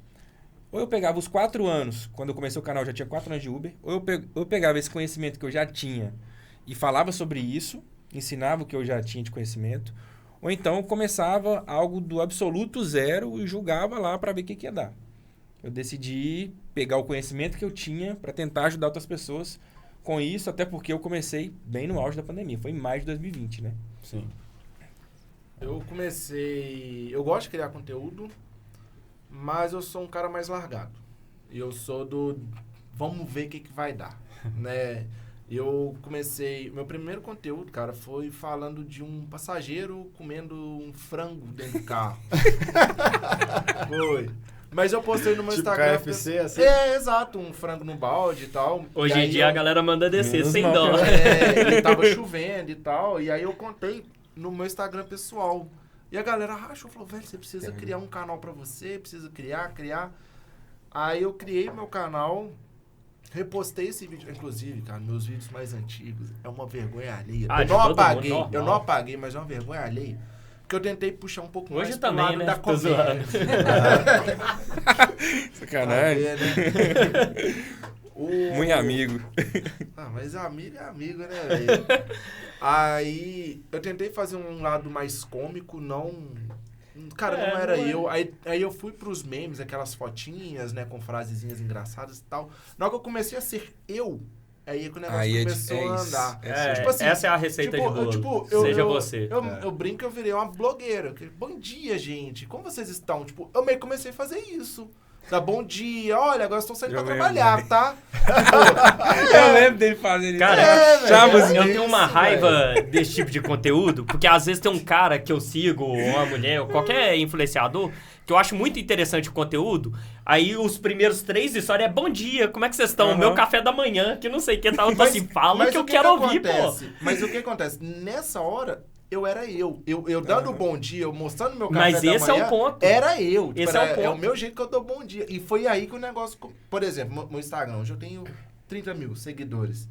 Ou eu pegava os 4 anos, quando eu comecei o canal, eu já tinha 4 anos de Uber, ou eu pegava esse conhecimento que eu já tinha e falava sobre isso, ensinava o que eu já tinha de conhecimento, ou então eu começava algo do absoluto zero e julgava lá para ver o que ia dar. Eu decidi pegar o conhecimento que eu tinha para tentar ajudar outras pessoas com isso, até porque eu comecei bem no auge da pandemia, foi em maio de 2020, né? Sim. Eu gosto de criar conteúdo, mas eu sou um cara mais largado. Eu sou do vamos ver o que vai dar, né? Eu comecei... Meu primeiro conteúdo, cara, foi falando de um passageiro comendo um frango dentro do carro. Foi. Mas eu postei no meu tipo Instagram... KFC, assim? Exato. Um frango no balde e tal. Hoje em dia a galera manda descer sem dó. E tava chovendo e tal. E aí eu contei no meu Instagram pessoal. E a galera rachou, falou, velho, você precisa criar um canal pra você, precisa criar. Aí eu criei meu canal, repostei esse vídeo. Inclusive, cara, meus vídeos mais antigos é uma vergonha alheia. Eu não apaguei, mas é uma vergonha alheia. Porque eu tentei puxar um pouco mais pro lado, né? Da comédia. Sacanagem. Muito amigo. Mas amigo é amigo, né, velho? Aí eu tentei fazer um lado mais cômico, não... Cara, não era eu. Aí eu fui pros memes, aquelas fotinhas, né, com frasezinhas engraçadas e tal. Na hora que eu comecei a ser eu, aí que o negócio começou a andar. Tipo assim, essa é a receita de bolo. Seja você. Eu brinco, eu virei uma blogueira. Bom dia, gente. Como vocês estão? Tipo, eu meio que comecei a fazer isso. Dá bom dia, olha, agora estou saindo Eu pra lembro, trabalhar, velho. tá? Eu lembro dele fazendo isso. Cara, Chaves eu disso, tenho uma velho. raiva desse tipo de conteúdo, porque às vezes tem um cara que eu sigo, ou uma mulher, ou qualquer influenciador, que eu acho muito interessante o conteúdo, aí os primeiros 3 histórias é bom dia, como é que vocês estão? Uhum. Meu café da manhã, que não sei o que tal. Eu tô assim, fala mas que eu o quero ouvir, acontece? pô. Mas o que acontece? Nessa hora, eu era eu. Eu dando bom dia, eu mostrando meu café Mas da esse é manhã, o ponto. era eu. Tipo, Esse é o é ponto. o meu jeito que eu dou bom dia. E foi aí que o negócio... Por exemplo, meu Instagram, hoje eu tenho 30 mil seguidores.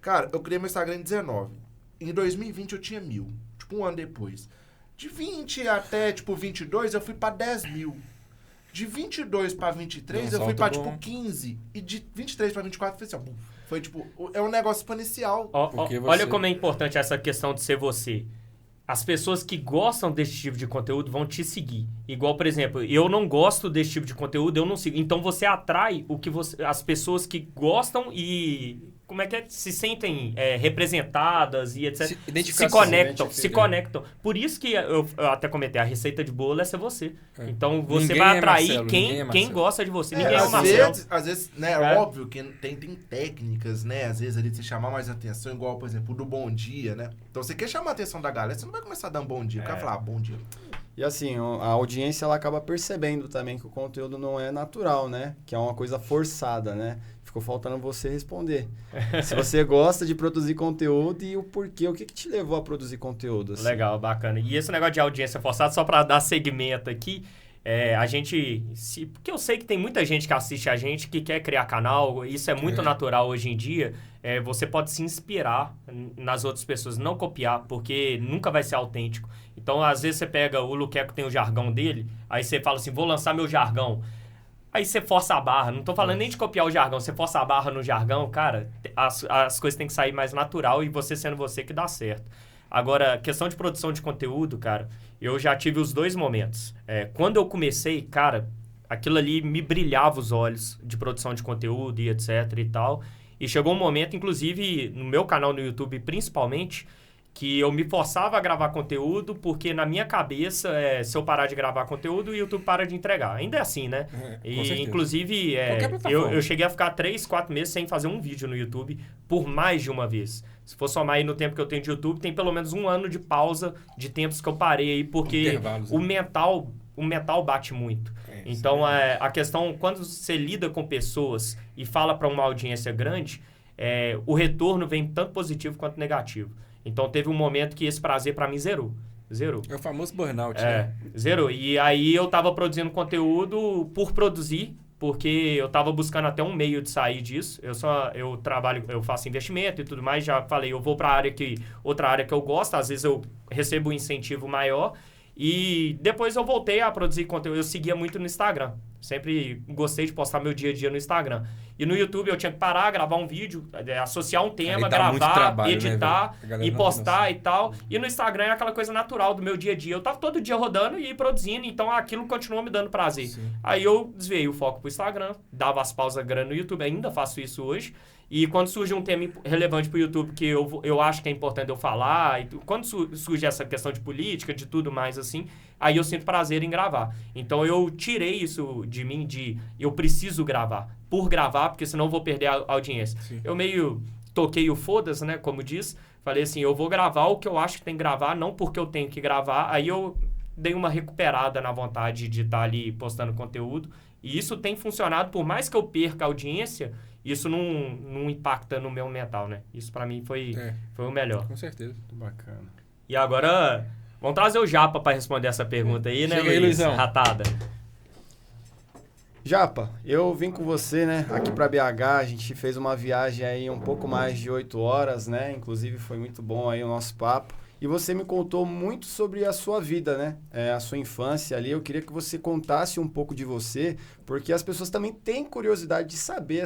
Cara, eu criei meu Instagram em 19. Em 2020 eu tinha 1.000. Tipo, um ano depois. De 20 até, tipo, 22, eu fui pra 10 mil. De 22 pra 23, Deu um eu fui pra, salto bom. tipo, 15. E de 23 pra 24, foi assim, ó. Bum. Foi, tipo, é um negócio exponencial. Porque Olha você- como é importante essa questão de ser você. As pessoas que gostam desse tipo de conteúdo vão te seguir. Igual, por exemplo, eu não gosto desse tipo de conteúdo, eu não sigo. Então você atrai as pessoas que gostam e como é que é? Se sentem representadas e etc. Se Se identificação, conectam, identifica- se conectam. Por isso que eu até comentei, a receita de bolo é ser você. É. Então você Ninguém vai é atrair Marcelo, quem ninguém é Marcelo. gosta de você. Ninguém é o às Marcelo. vezes, né, É. óbvio que tem técnicas, né, às vezes ali de você chamar mais atenção, igual, por exemplo, o do bom dia, né? Então você quer chamar a atenção da galera, você não vai começar a dar um bom dia, o cara falar, bom dia. E assim, a audiência ela acaba percebendo também que o conteúdo não é natural, né? Que é uma coisa forçada, né? Ficou faltando você responder. Se você gosta de produzir conteúdo e o porquê, o que te levou a produzir conteúdo? Assim? Legal, bacana. E esse negócio de audiência forçada, só para dar segmento aqui, a gente... porque eu sei que tem muita gente que assiste a gente que quer criar canal, isso é muito natural hoje em dia. Você pode se inspirar nas outras pessoas, não copiar, porque nunca vai ser autêntico. Então, às vezes você pega o Luqueco, tem o jargão dele, aí você fala assim, vou lançar meu jargão. Aí você força a barra. Não tô falando nem de copiar o jargão. Você força a barra no jargão, cara, as coisas têm que sair mais natural e você sendo você que dá certo. Agora, questão de produção de conteúdo, cara, eu já tive os 2 momentos. Quando eu comecei, cara, aquilo ali me brilhava os olhos de produção de conteúdo e etc e tal. E chegou um momento, inclusive, no meu canal no YouTube, principalmente, que eu me forçava a gravar conteúdo, porque na minha cabeça, se eu parar de gravar conteúdo, o YouTube para de entregar. Ainda é assim, né? Com E, certeza. inclusive, Qualquer plataforma. eu cheguei a ficar 3, 4 meses sem fazer um vídeo no YouTube por mais de uma vez. Se for somar aí no tempo que eu tenho de YouTube, tem pelo menos 1 ano de pausa de tempos que eu parei aí, porque Intervalos, o né? mental bate muito. Isso Então, a questão, quando você lida com pessoas e fala para uma audiência grande, o retorno vem tanto positivo quanto negativo. Então, teve um momento que esse prazer para mim zerou. Zerou. É o famoso burnout, né? Zerou. E aí eu tava produzindo conteúdo por produzir, porque eu tava buscando até um meio de sair disso. Eu trabalho, eu faço investimento e tudo mais, já falei, eu vou para outra área que eu gosto, às vezes eu recebo um incentivo maior. E depois eu voltei a produzir conteúdo, eu seguia muito no Instagram. Sempre gostei de postar meu dia a dia no Instagram. E no YouTube eu tinha que parar, gravar um vídeo, associar um tema, Aí dá muito gravar, trabalho, né, editar velho? A galera e não tem postar noção. e tal. E no Instagram é aquela coisa natural do meu dia a dia. Eu tava todo dia rodando e produzindo, então aquilo continuou me dando prazer. Sim. Aí eu desviei o foco pro Instagram, dava as pausas grandes no YouTube, ainda faço isso hoje. E quando surge um tema relevante pro YouTube que eu acho que é importante eu falar, quando surge essa questão de política, de tudo mais assim, aí eu sinto prazer em gravar. Então eu tirei isso de mim, eu preciso gravar, por gravar, porque senão eu vou perder a audiência. Sim. Eu meio toquei o foda-se, né, como diz, falei assim, eu vou gravar o que eu acho que tem que gravar, não porque eu tenho que gravar, aí eu dei uma recuperada na vontade de estar ali postando conteúdo, e isso tem funcionado, por mais que eu perca a audiência, isso não impacta no meu mental, né? Isso pra mim foi o melhor. Com certeza. Muito bacana. E agora, vamos trazer o Japa pra responder essa pergunta aí, né, Chega aí, Luiz? Luizão. Ratada. Japa, eu vim com você, né, aqui para BH, a gente fez uma viagem aí um pouco mais de 8 horas, né, inclusive foi muito bom aí o nosso papo, e você me contou muito sobre a sua vida, né, a sua infância ali, eu queria que você contasse um pouco de você, porque as pessoas também têm curiosidade de saber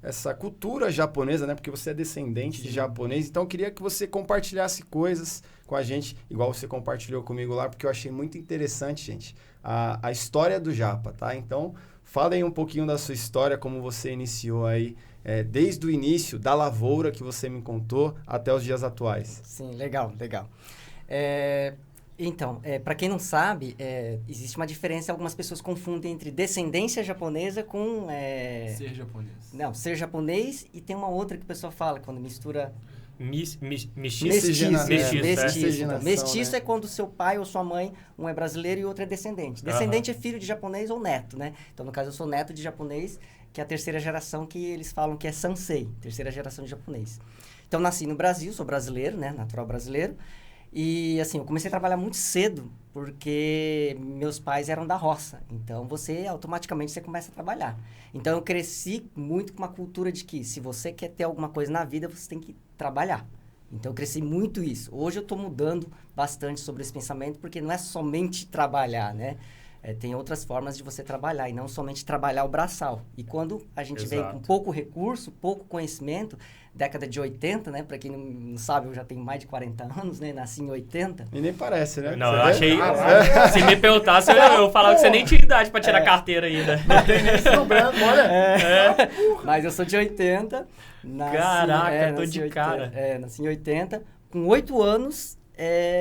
essa cultura japonesa, né, porque você é descendente de japonês, então eu queria que você compartilhasse coisas com a gente, igual você compartilhou comigo lá, porque eu achei muito interessante, gente, a história do Japa, tá, então... Fala aí um pouquinho da sua história, como você iniciou aí, desde o início, da lavoura que você me contou, até os dias atuais. Sim, legal. Então, para quem não sabe, existe uma diferença, algumas pessoas confundem entre descendência japonesa com... Ser japonês. Não, ser japonês, e tem uma outra que o pessoal fala, quando mistura... Mestiço. Mestiço é quando seu pai ou sua mãe, um é brasileiro e outro é descendente. Descendente é filho de japonês ou neto, né? Então, no caso, eu sou neto de japonês, que é a terceira geração que eles falam que é Sansei, terceira geração de japonês. Então, nasci no Brasil, sou brasileiro, né? Natural brasileiro. E, assim, eu comecei a trabalhar muito cedo, porque meus pais eram da roça. Então, automaticamente, você começa a trabalhar. Então, eu cresci muito com uma cultura de que, se você quer ter alguma coisa na vida, você tem que trabalhar. Então, eu cresci muito isso. Hoje, eu estou mudando bastante sobre esse pensamento, porque não é somente trabalhar, né? Tem outras formas de você trabalhar, e não somente trabalhar o braçal. E quando a gente vem com pouco recurso, pouco conhecimento, década de 80, né? Pra quem não sabe, eu já tenho mais de 40 anos, né? Nasci em 80. E nem parece, né? Não, eu achei... Se me perguntasse, eu falava que você nem tinha idade pra tirar carteira ainda. Não tem nem isso no branco, olha. Mas eu sou de 80. Caraca, tô de 80, cara. Nasci em 80. Com 8 anos...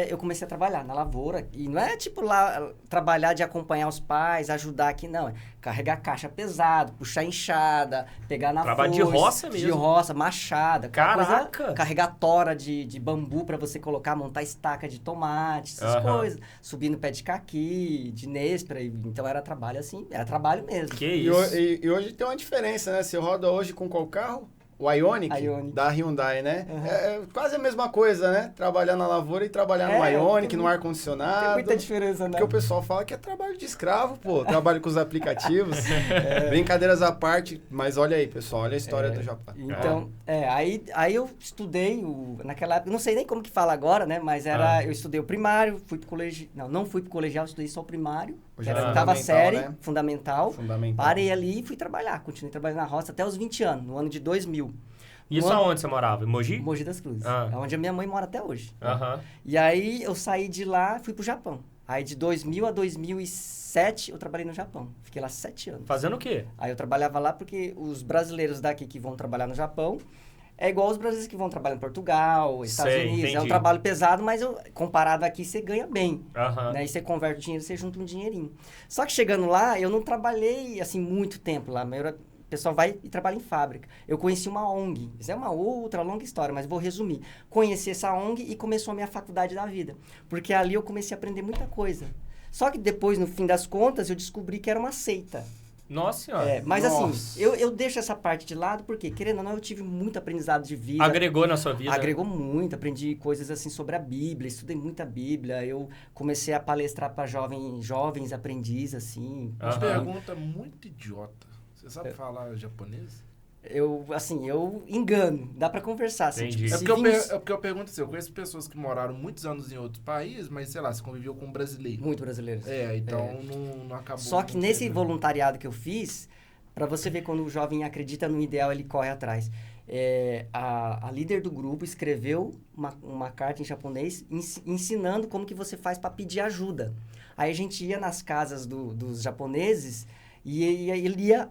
eu comecei a trabalhar na lavoura. E não é tipo lá trabalhar de acompanhar os pais, ajudar aqui, não. É carregar caixa pesado, puxar enxada, pegar na trabalho foice. de roça mesmo. De roça, machada. Caraca! Carregar tora de bambu pra você colocar, montar estaca de tomate, essas coisas. Subir no pé de caqui, de néspera. Então era trabalho assim, era trabalho mesmo. Que isso? E hoje tem uma diferença, né? Você roda hoje com qual carro? O Ioniq, da Hyundai, né? Uhum. É quase a mesma coisa, né? Trabalhar na lavoura e trabalhar no Ioniq, no ar-condicionado. Tem muita diferença, né? Porque o pessoal fala que é trabalho de escravo, pô. Trabalho com os aplicativos. Brincadeiras à parte. Mas olha aí, pessoal. Olha a história do Japão. Então, aí eu estudei, naquela época, não sei nem como que fala agora, né? Mas eu estudei o primário, fui pro colegial. Não fui pro colegial, estudei só o primário. Era a oitava série, né? fundamental. Parei ali e fui trabalhar. Continuei trabalhando na roça até os 20 anos, no ano de 2000. Isso aonde você morava? Em Mogi? Mogi das Cruzes. É onde a minha mãe mora até hoje. Aham. E aí eu saí de lá e fui pro Japão. Aí de 2000 a 2007 eu trabalhei no Japão. Fiquei lá 7 anos. Fazendo o quê? Aí eu trabalhava lá porque os brasileiros daqui que vão trabalhar no Japão é igual os brasileiros que vão trabalhar em Portugal, Estados Unidos. Entendi. É um trabalho pesado, mas comparado aqui você ganha bem. Aham. Né? E você converte o dinheiro, você junta um dinheirinho. Só que chegando lá, eu não trabalhei assim muito tempo lá. O pessoal vai e trabalha em fábrica. Eu conheci uma ONG. Isso é uma outra longa história, mas vou resumir. Conheci essa ONG e começou a minha faculdade da vida. Porque ali eu comecei a aprender muita coisa. Só que depois, no fim das contas, eu descobri que era uma seita. Nossa senhora. Mas assim, eu deixo essa parte de lado porque, querendo ou não, eu tive muito aprendizado de vida. Agregou na sua vida? Agregou muito. Aprendi coisas assim sobre a Bíblia. Estudei muita Bíblia. Eu comecei a palestrar para jovens aprendizes, assim. Uma pergunta muito idiota. Você sabe falar japonês? Eu engano. Dá pra conversar. Assim, Entendi. tipo, É porque eu pergunto assim, eu conheço pessoas que moraram muitos anos em outros países, mas, sei lá, você conviveu com um brasileiro. Muito brasileiros. Então não acabou. Só que nesse voluntariado que eu fiz, pra você ver quando o jovem acredita no ideal, ele corre atrás. A líder do grupo escreveu uma carta em japonês ensinando como que você faz pra pedir ajuda. Aí a gente ia nas casas dos japoneses e lia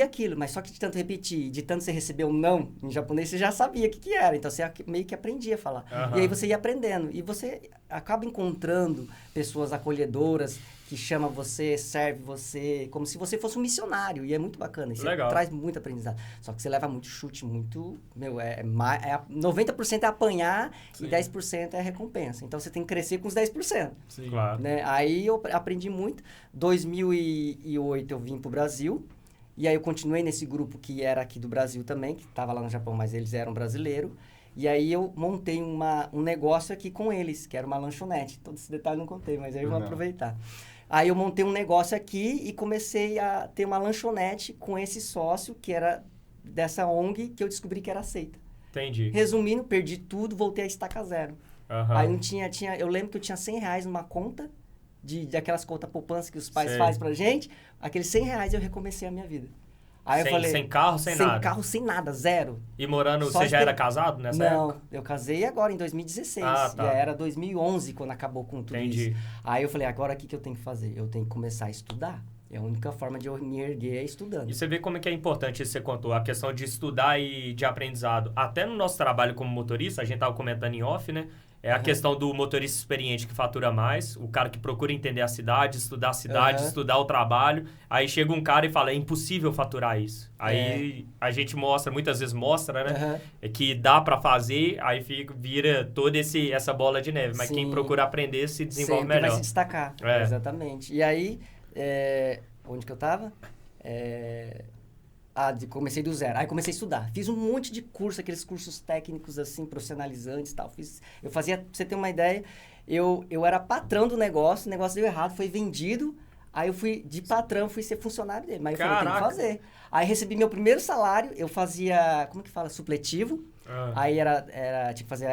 aquilo, mas só que de tanto repetir, de tanto você receber um não em japonês, você já sabia o que era, então você meio que aprendia a falar. E aí você ia aprendendo, e você acaba encontrando pessoas acolhedoras que chamam você, serve você, como se você fosse um missionário, e é muito bacana, isso traz muito aprendizado. Só que você leva muito chute, 90% é apanhar e 10% é a recompensa, então você tem que crescer com os 10%. Sim, claro. Né? Aí eu aprendi muito. 2008 eu vim pro Brasil. E aí eu continuei nesse grupo que era aqui do Brasil também, que estava lá no Japão, mas eles eram brasileiros. E aí eu montei um negócio aqui com eles, que era uma lanchonete. Todo esse detalhe eu não contei, mas aí eu vou aproveitar. Aí eu montei um negócio aqui e comecei a ter uma lanchonete com esse sócio, que era dessa ONG, que eu descobri que era seita. Entendi. Resumindo, perdi tudo, voltei a estaca zero. Aí não tinha... Eu lembro que eu tinha R$100 numa conta, daquelas contas poupança que os pais fazem pra gente. Aqueles R$100 eu recomecei a minha vida. Aí eu falei... Sem carro, sem nada? Sem carro, sem nada, zero. E morando... Você já era casado nessa época? Não, eu casei agora, em 2016. Já era 2011 quando acabou com tudo isso. Aí eu falei, agora o que eu tenho que fazer? Eu tenho que começar a estudar. É a única forma de eu me erguer é estudando. E você vê como é que é importante isso que você contou, a questão de estudar e de aprendizado. Até no nosso trabalho como motorista, a gente estava comentando em off, né? É a questão do motorista experiente que fatura mais, o cara que procura entender a cidade, estudar o trabalho. Aí chega um cara e fala, é impossível faturar isso. Aí a gente muitas vezes mostra, né? Que dá pra fazer, aí vira toda essa bola de neve. Mas quem procura aprender se desenvolve sempre melhor. vai se destacar, exatamente. E aí, onde que eu tava? Comecei do zero. Aí comecei a estudar. Fiz um monte de curso, aqueles cursos técnicos, assim, profissionalizantes e tal. Eu fazia, pra você ter uma ideia, eu era patrão do negócio, o negócio deu errado, foi vendido. Aí eu fui, de patrão, fui ser funcionário dele. Mas eu falei, tem que fazer. Aí recebi meu primeiro salário, eu fazia, como que fala? Supletivo. Aí tinha que fazer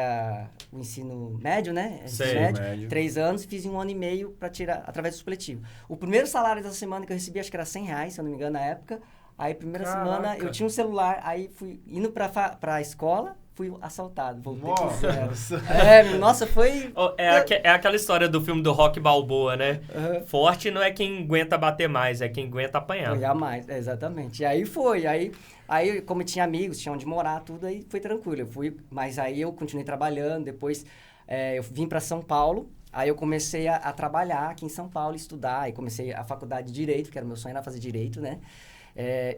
o ensino médio, né? Médio. 3 anos, fiz em 1 ano e meio pra tirar, através do supletivo. O primeiro salário dessa semana que eu recebi, acho que era R$100, se eu não me engano, na época. Aí, primeira semana, eu tinha um celular, aí fui indo pra escola, fui assaltado, voltei pro zero. Nossa, foi... É aquela história do filme do Rocky Balboa, né? Forte não é quem aguenta bater mais, é quem aguenta apanhar. Apanhar mais, exatamente. E aí foi, aí como eu tinha amigos, tinha onde morar, tudo, aí foi tranquilo. Mas aí eu continuei trabalhando, depois eu vim para São Paulo, aí eu comecei a trabalhar aqui em São Paulo, estudar, aí comecei a faculdade de Direito, que era o meu sonho, era fazer Direito, né?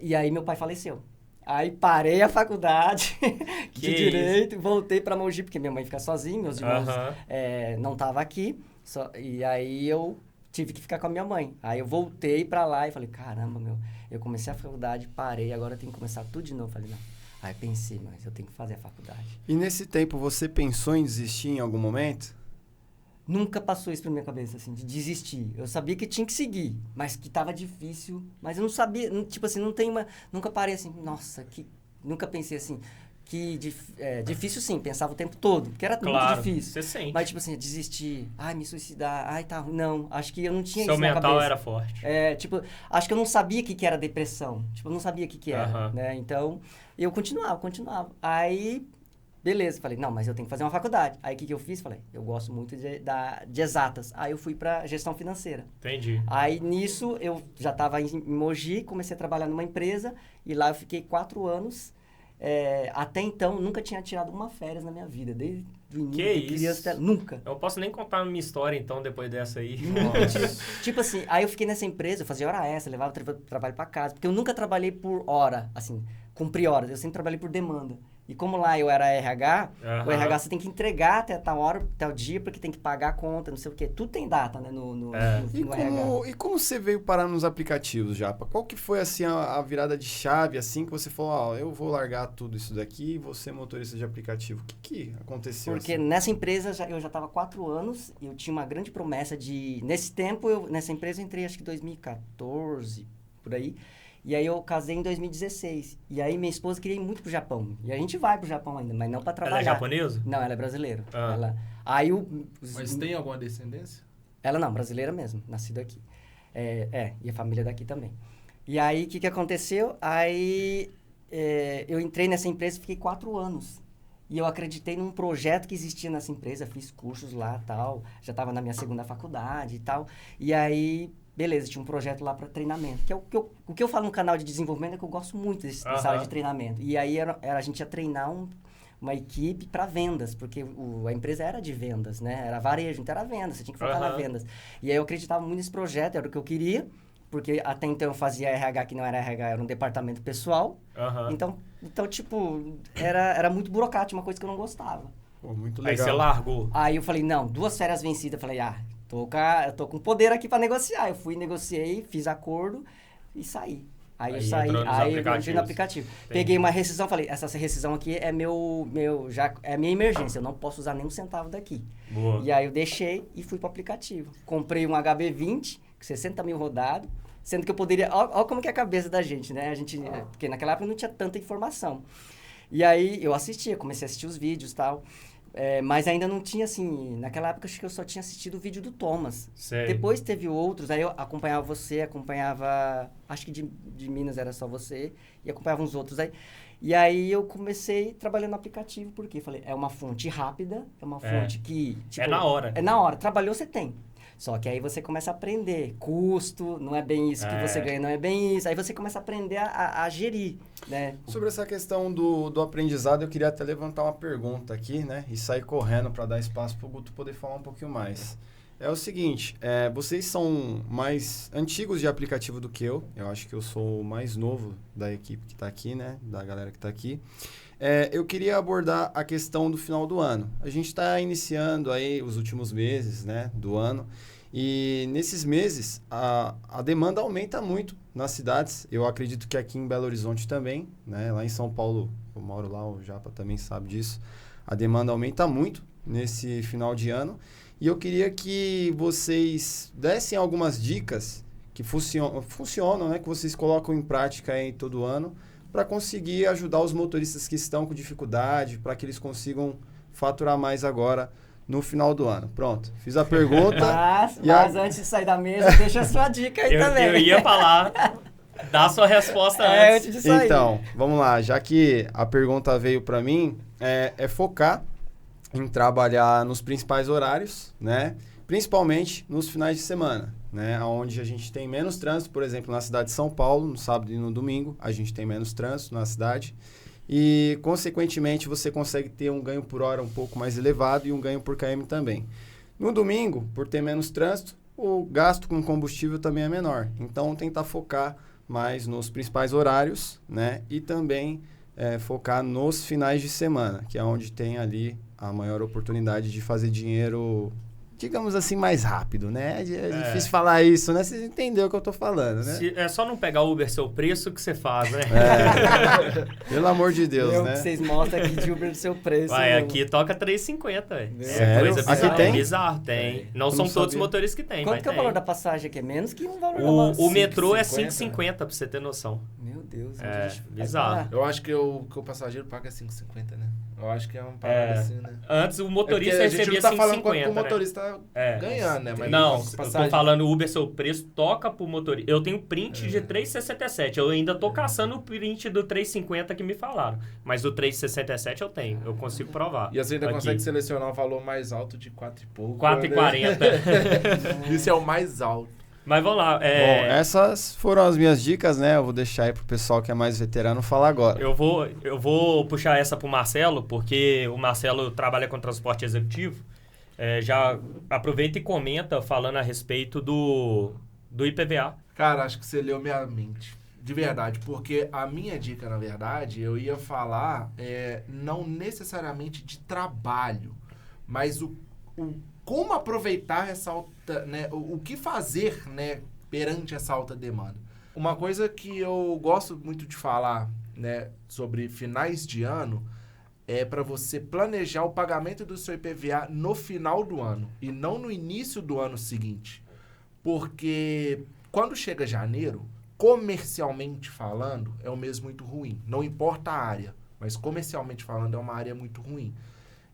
E aí meu pai faleceu. Aí parei a faculdade de Direito, voltei para Mogi, porque minha mãe fica sozinha, meus irmãos não estavam aqui. E aí eu tive que ficar com a minha mãe. Aí eu voltei para lá e falei, caramba, eu comecei a faculdade, parei, agora eu tenho que começar tudo de novo. Falei, não. Aí pensei, mas eu tenho que fazer a faculdade. E nesse tempo, você pensou em desistir em algum momento? Nunca passou isso pra minha cabeça, assim, de desistir. Eu sabia que tinha que seguir, mas que tava difícil. Mas eu não sabia, tipo assim, nunca parei assim, nossa, nunca pensei assim, difícil sim, pensava o tempo todo, porque era muito difícil. Você sente. Mas tipo assim, desistir, me suicidar, tá, não, acho que eu não tinha Seu isso na cabeça. Seu mental era forte. Tipo, acho que eu não sabia o que era depressão, tipo, eu não sabia o que era, né, então, eu continuava. Aí... Beleza, falei, não, mas eu tenho que fazer uma faculdade. Aí o que eu fiz? Falei, eu gosto muito de exatas. Aí eu fui para gestão financeira. Entendi. Aí nisso eu já estava em Mogi, comecei a trabalhar numa empresa e lá eu fiquei 4 anos. Até então, nunca tinha tirado uma férias na minha vida, desde o início. Que isso? Criança, nunca. Eu posso nem contar a minha história então depois dessa aí. Tipo assim, aí eu fiquei nessa empresa, eu fazia hora extra, levava trabalho para casa, porque eu nunca trabalhei por hora, assim, cumpri horas, eu sempre trabalhei por demanda. E como lá eu era RH, o RH você tem que entregar até tal hora, tal dia, porque tem que pagar a conta, não sei o quê. Tudo tem data, né, no RH. E como você veio parar nos aplicativos, Japa? Qual que foi, assim, a virada de chave, assim, que você falou, eu vou largar tudo isso daqui e vou ser motorista de aplicativo? O que aconteceu? Porque assim? nessa empresa eu já estava 4 anos, eu tinha uma grande promessa de... Nesse tempo, nessa empresa eu entrei acho que em 2014, por aí. E aí eu casei em 2016. E aí minha esposa queria ir muito pro Japão. E a gente vai pro Japão ainda, mas não para trabalhar. Ela é japonesa? Não, ela é brasileira. Mas tem alguma descendência? Ela não, brasileira mesmo, nascida aqui. E a família daqui também. E aí o que aconteceu? Aí eu entrei nessa empresa e fiquei 4 anos. E eu acreditei num projeto que existia nessa empresa, fiz cursos lá e tal. Já estava na minha 2ª faculdade e tal. E aí... Beleza, tinha um projeto lá para treinamento, que é o que eu falo no canal de desenvolvimento é que eu gosto muito dessa área de treinamento. E aí a gente ia treinar uma equipe para vendas, porque a empresa era de vendas, né? Era varejo, então era vendas, você tinha que focar na vendas. E aí eu acreditava muito nesse projeto, era o que eu queria, porque até então eu fazia RH que não era RH, era um departamento pessoal. Então tipo, era muito burocrático, uma coisa que eu não gostava. Pô, muito legal. Aí você largou. Aí eu falei, não, 2 férias vencidas, eu falei, eu tô com poder aqui para negociar. Eu fui, negociei, fiz acordo e saí. Aí eu saí, aí eu entrei no aplicativo. Entendi. Peguei uma rescisão, falei, essa rescisão aqui é já é minha emergência, eu não posso usar nem um centavo daqui. Boa. E aí eu deixei e fui pro aplicativo. Comprei um HB20, 60 mil rodado, sendo que eu poderia... Olha como que é a cabeça da gente, né? Porque naquela época não tinha tanta informação. E aí eu comecei a assistir os vídeos e tal. Mas ainda não tinha, assim... Naquela época, acho que eu só tinha assistido o vídeo do Thomas. Sei. Depois teve outros, aí eu acompanhava você, acompanhava... Acho que de Minas era só você, e acompanhava uns outros aí. E aí eu comecei trabalhando no aplicativo, porque falei, é uma fonte rápida, é uma fonte que... Tipo, é na hora. É na hora. Trabalhou, você tem. Só que aí você começa a aprender. Custo, não é bem isso que você ganha, não é bem isso. Aí você começa a aprender a gerir, né? Sobre essa questão do aprendizado, eu queria até levantar uma pergunta aqui, né? E sair correndo para dar espaço para o Guto poder falar um pouquinho mais. É o seguinte, vocês são mais antigos de aplicativo do que eu. Eu acho que eu sou o mais novo da equipe que está aqui, né? Da galera que está aqui. Eu queria abordar a questão do final do ano. A gente está iniciando aí os últimos meses, né, do ano. E nesses meses, a demanda aumenta muito nas cidades. Eu acredito que aqui em Belo Horizonte também, né? Lá em São Paulo, eu moro lá, o Japa também sabe disso. A demanda aumenta muito nesse final de ano. E eu queria que vocês dessem algumas dicas que funcionam, né? Que vocês colocam em prática aí todo ano para conseguir ajudar os motoristas que estão com dificuldade, para que eles consigam faturar mais agora no final do ano. Pronto, fiz a pergunta. Mas antes de sair da mesa, deixa a sua dica aí também. Eu ia falar, dá a sua resposta antes. Antes de sair. Então, vamos lá. Já que a pergunta veio para mim, é focar em trabalhar nos principais horários, né? Principalmente nos finais de semana, né? Onde a gente tem menos trânsito, por exemplo, na cidade de São Paulo, no sábado e no domingo, a gente tem menos trânsito na cidade e, consequentemente, você consegue ter um ganho por hora um pouco mais elevado e um ganho por km também. No domingo, por ter menos trânsito, o gasto com combustível também é menor. Então, tentar focar mais nos principais horários, né? E também focar nos finais de semana, que é onde tem ali a maior oportunidade de fazer dinheiro, digamos assim, mais rápido, né? É difícil falar isso, né? Vocês entenderam o que eu tô falando, né? É só não pegar o Uber seu preço que você faz, né? Pelo amor de Deus, né? Que vocês mostram aqui de Uber seu preço. Aqui toca R$3,50, velho. Sério? Coisa Aqui bizarra. tem? É bizarro, tem. Não são todos os motoristas que tem, Quanto mas que é o tem. valor da passagem aqui? É menos que um valor da O metrô é 5,50, R$5,50, pra você ter noção. Meu Deus. Bizarro. Eu acho que o passageiro paga R$5,50, né? Eu acho que é uma parada assim, né? Antes o motorista a gente recebia não tá falando quanto que R$5,50, o motorista ganhando, né? Mas Não, passagem... tô falando Uber seu preço, toca pro motorista. Eu tenho print de R$3,67. Eu ainda tô caçando o print do R$3,50 que me falaram. Mas o R$3,67 eu tenho, eu consigo provar. E você ainda aqui. consegue selecionar um valor mais alto de 4 e pouco. R$4,40. Né? Isso é o mais alto. Mas vamos lá. Bom, essas foram as minhas dicas, né? Eu vou deixar aí pro pessoal que é mais veterano falar agora. Eu vou puxar essa pro Marcelo, porque o Marcelo trabalha com transporte executivo. Já aproveita e comenta falando a respeito do IPVA. Cara, acho que você leu minha mente. De verdade, porque a minha dica, na verdade, eu ia falar não necessariamente de trabalho, mas como aproveitar essa alta, né, o que fazer, né, perante essa alta demanda. Uma coisa que eu gosto muito de falar, né, sobre finais de ano é para você planejar o pagamento do seu IPVA no final do ano e não no início do ano seguinte. Porque quando chega janeiro, comercialmente falando, é um mês muito ruim. Não importa a área, mas comercialmente falando é uma área muito ruim.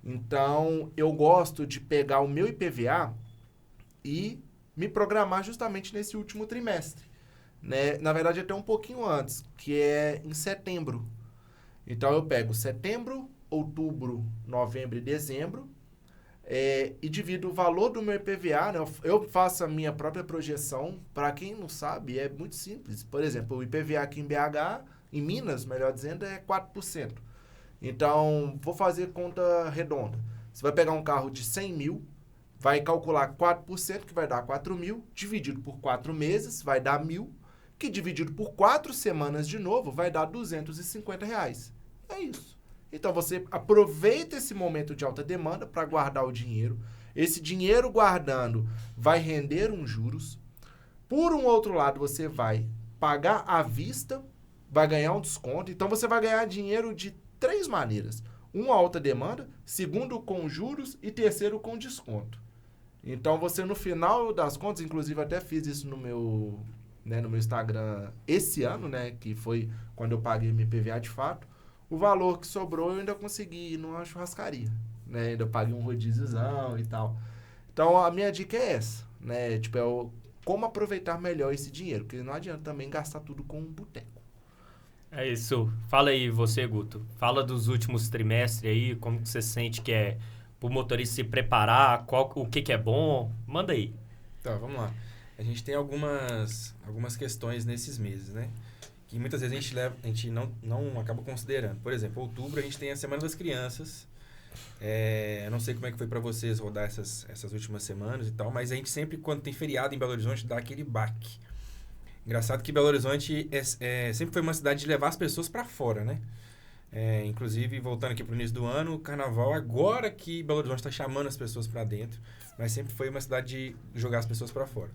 Então, eu gosto de pegar o meu IPVA e me programar justamente nesse último trimestre. Né? Na verdade, até um pouquinho antes, que é em setembro. Então, eu pego setembro, outubro, novembro e dezembro e divido o valor do meu IPVA. Né? Eu faço a minha própria projeção. Para quem não sabe, é muito simples. Por exemplo, o IPVA aqui em BH, em Minas, melhor dizendo, é 4%. Então, vou fazer conta redonda. Você vai pegar um carro de 100 mil, vai calcular 4%, que vai dar 4 mil, dividido por 4 meses, vai dar 1.000, que dividido por 4 semanas de novo, vai dar R$250. É isso. Então, você aproveita esse momento de alta demanda para guardar o dinheiro. Esse dinheiro guardando vai render uns juros. Por um outro lado, você vai pagar à vista, vai ganhar um desconto. Então, você vai ganhar dinheiro de 3 maneiras. Uma, alta demanda. Segundo, com juros. E terceiro, com desconto. Então, você no final das contas, inclusive até fiz isso no meu Instagram esse ano, né? Que foi quando eu paguei meu IPVA de fato. O valor que sobrou eu ainda consegui ir numa churrascaria. Né? Ainda paguei um rodíziozão e tal. Então, a minha dica é essa. Né? Tipo, como aproveitar melhor esse dinheiro. Porque não adianta também gastar tudo com um boteco. É isso. Fala aí você, Guto. Fala dos últimos trimestres aí, como que você sente que é pro motorista se preparar, o que é bom. Manda aí. Tá, vamos lá. A gente tem algumas questões nesses meses, né? Que muitas vezes a gente não acaba considerando. Por exemplo, outubro a gente tem a Semana das Crianças. Eu não sei como é que foi para vocês rodar essas últimas semanas e tal, mas a gente sempre, quando tem feriado em Belo Horizonte, dá aquele baque. Engraçado que Belo Horizonte sempre foi uma cidade de levar as pessoas para fora, né? Inclusive, voltando aqui para o início do ano, o carnaval, agora que Belo Horizonte está chamando as pessoas para dentro, mas sempre foi uma cidade de jogar as pessoas para fora.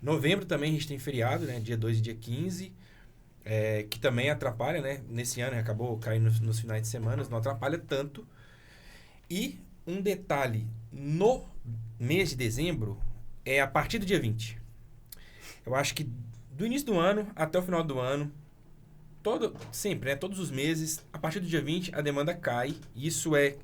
Novembro também a gente tem feriado, né? Dia 2 e dia 15, que também atrapalha, né? Nesse ano acabou caindo nos finais de semana, não atrapalha tanto. E um detalhe, no mês de dezembro, a partir do dia 20. Eu acho que do início do ano até o final do ano, sempre, né? Todos os meses, a partir do dia 20, a demanda cai. Isso é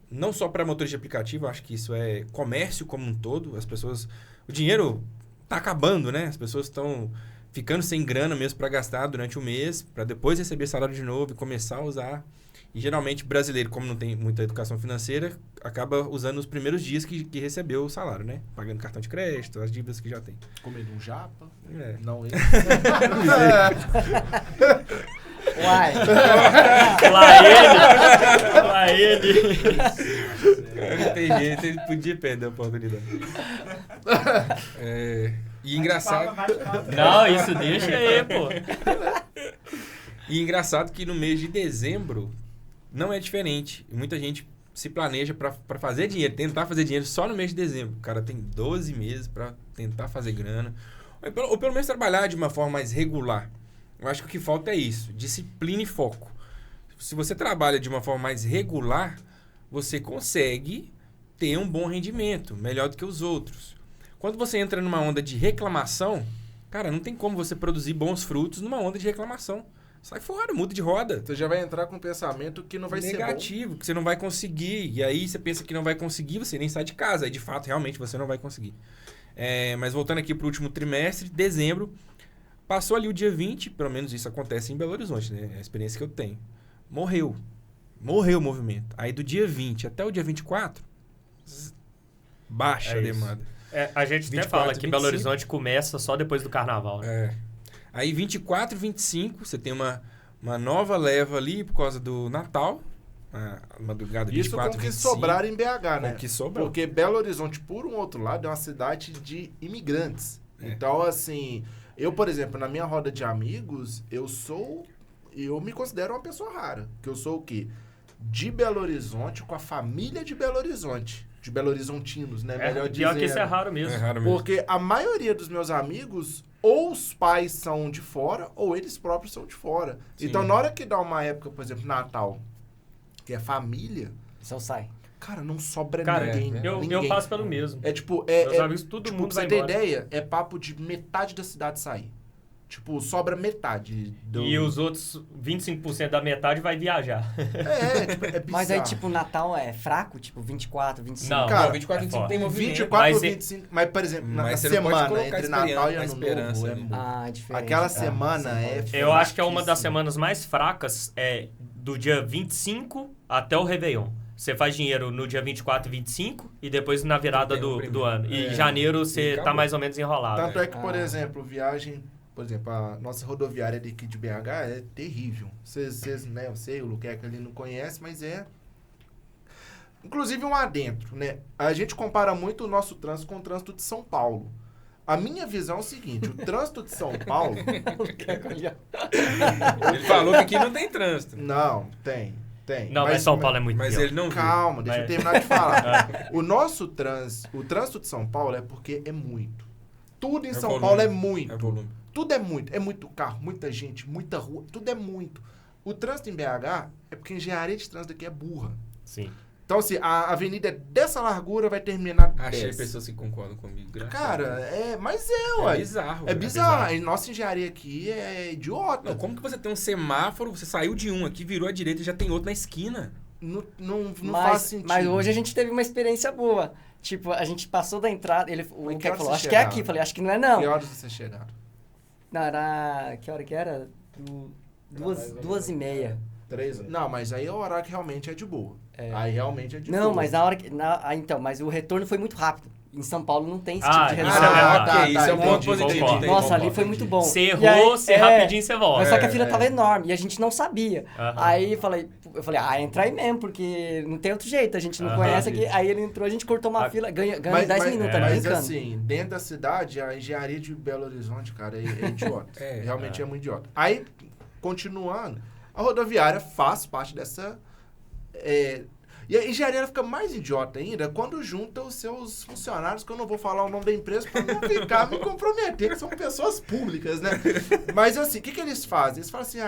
não só para motores de aplicativo, eu acho que isso é comércio como um todo. As pessoas... O dinheiro tá acabando, né? As pessoas estão ficando sem grana mesmo para gastar durante o mês, para depois receber salário de novo e começar a usar. E geralmente brasileiro, como não tem muita educação financeira, acaba usando os primeiros dias que recebeu o salário, né? Pagando cartão de crédito, as dívidas que já tem. Comendo um japa? É. Não, ele. Uai. Lá ele. Não tem jeito, ele podia perder a oportunidade. E engraçado... Não, isso deixa aí, pô. E engraçado que no mês de dezembro não é diferente. Muita gente se planeja para fazer dinheiro, tentar fazer dinheiro só no mês de dezembro. O cara tem 12 meses para tentar fazer grana. Ou pelo menos trabalhar de uma forma mais regular. Eu acho que o que falta é isso, disciplina e foco. Se você trabalha de uma forma mais regular, você consegue ter um bom rendimento, melhor do que os outros. Quando você entra numa onda de reclamação, cara, não tem como você produzir bons frutos numa onda de reclamação. Sai fora, muda de roda. Você já vai entrar com um pensamento que não vai ser negativo, que você não vai conseguir. E aí você pensa que não vai conseguir, você nem sai de casa. Aí, de fato, realmente, você não vai conseguir. Mas voltando aqui para o último trimestre, dezembro, passou ali o dia 20, pelo menos isso acontece em Belo Horizonte, né? É a experiência que eu tenho. Morreu o movimento. Aí do dia 20 até o dia 24, baixa a demanda. A gente 24, até fala que 25, Belo Horizonte começa só depois do carnaval, né? Aí 24 e 25, você tem uma nova leva ali por causa do Natal. A madrugada de 24 Isso com o que 25, sobrar em BH, né? Com o que sobrou. Porque Belo Horizonte, por um outro lado, é uma cidade de imigrantes. Então, assim, eu, por exemplo, na minha roda de amigos, eu me considero uma pessoa rara. Que eu sou o quê? De Belo Horizonte, com a família de Belo Horizonte. De Belo Horizontinos, né? Melhor dizendo. Pior que isso é raro mesmo. Porque a maioria dos meus amigos, ou os pais são de fora, ou eles próprios são de fora. Sim. Então, na hora que dá uma época, por exemplo, Natal, que é família... Só sai. Cara, não sobra ninguém. Eu passo pelo mesmo. Meus amigos, todo mundo vai embora. Pra você ter ideia, é papo de metade da cidade sair. Tipo, sobra metade. E os outros 25% da metade vai viajar. É bizarro. Mas aí, tipo, Natal é fraco? Tipo, 24, 25? Não, cara, 24, 25 tem movimento. 24, 25... Mas, por exemplo, na semana entre Natal e Ano Novo... É diferente. Aquela semana eu acho que é uma das semanas mais fracas, do dia 25 até o Réveillon. Você faz dinheiro no dia 24 e 25 e depois na virada do ano. E janeiro você tá mais ou menos enrolado. Tanto é que, por exemplo, por exemplo, a nossa rodoviária aqui de BH é terrível. Vocês, né, eu sei, o Luqueca ele não conhece, mas inclusive um adentro, né? A gente compara muito o nosso trânsito com o trânsito de São Paulo. A minha visão é o seguinte, o trânsito de São Paulo... Ele falou que aqui não tem trânsito. Não, tem. Não, mas São Paulo é muito Mas pior. ele não viu. Calma, deixa eu terminar de falar. O nosso trânsito, o trânsito de São Paulo é porque é muito. Tudo em São Paulo é muito. É volume. Tudo é muito. É muito carro, muita gente, muita rua. Tudo é muito. O trânsito em BH é porque a engenharia de trânsito aqui é burra. Sim. Então, assim, a avenida é dessa largura, vai terminar Achei dessa. pessoas que concordam comigo. Cara, mas ué. É bizarro. É bizarro. A nossa engenharia aqui é idiota. Não, como que você tem um semáforo, você saiu de um aqui, virou à direita e já tem outro na esquina? Não faz sentido. Mas hoje a gente teve uma experiência boa. Tipo, a gente passou da entrada, o Luqueca falou, acho que é aqui. Falei, acho que não é não. Que horas vocês chegaram? Não, era... Que hora que era? 2h30. 3? Não, mas aí é o horário que realmente é de boa. Aí realmente é de boa. Não, mas na hora que... então, mas o retorno foi muito rápido. em São Paulo não tem esse Ah, tipo de isso é restrição. verdade. ok, isso é um ponto entendi, positivo. concordo. Nossa, ali foi muito bom. Você E errou, aí, você rapidinho você volta. Mas só que a fila tava enorme e a gente não sabia. Aham. Aí eu falei, entra aí mesmo, porque não tem outro jeito, a gente não Aham. conhece aqui. Aí ele entrou, a gente cortou uma Ah, fila, ganhou 10 minutos, tá mas brincando. assim, dentro da cidade, a engenharia de Belo Horizonte, cara, é idiota. Realmente é muito idiota. Aí, continuando, a rodoviária faz parte dessa... E a engenharia fica mais idiota ainda quando junta os seus funcionários, que eu não vou falar o nome da empresa para não ficar me comprometer, que são pessoas públicas, né? Mas assim, o que eles fazem? Eles falam assim,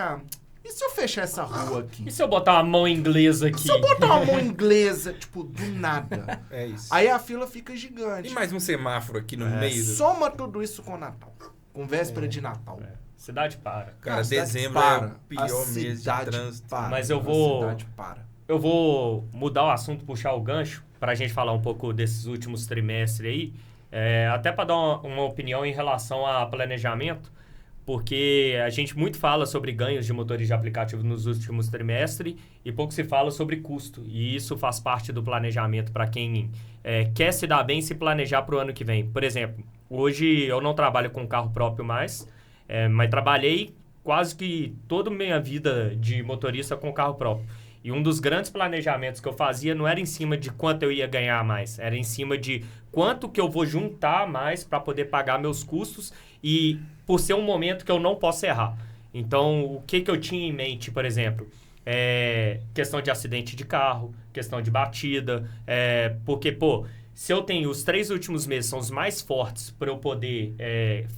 e se eu fechar essa rua aqui? E se eu botar uma mão inglesa aqui? Se eu botar uma mão inglesa, tipo, do nada. É isso. Aí a fila fica gigante. E mais um semáforo aqui no meio do... Soma tudo isso com o Natal. Com véspera de Natal. Cidade para. Cara, A cidade dezembro para. é o pior A mês de cidade trânsito. para. Mas eu A vou- cidade para. Eu vou mudar o assunto, puxar o gancho, para a gente falar um pouco desses últimos trimestres aí, até para dar uma opinião em relação a planejamento, porque a gente muito fala sobre ganhos de motores de aplicativo nos últimos trimestres e pouco se fala sobre custo, e isso faz parte do planejamento para quem quer se dar bem e se planejar para o ano que vem. Por exemplo, hoje eu não trabalho com carro próprio mais, mas trabalhei quase que toda a minha vida de motorista com carro próprio. E um dos grandes planejamentos que eu fazia não era em cima de quanto eu ia ganhar mais, era em cima de quanto que eu vou juntar mais para poder pagar meus custos e por ser um momento que eu não posso errar. Então, o que eu tinha em mente, por exemplo, questão de acidente de carro, questão de batida, porque, se eu tenho os 3 últimos meses, são os mais fortes para eu poder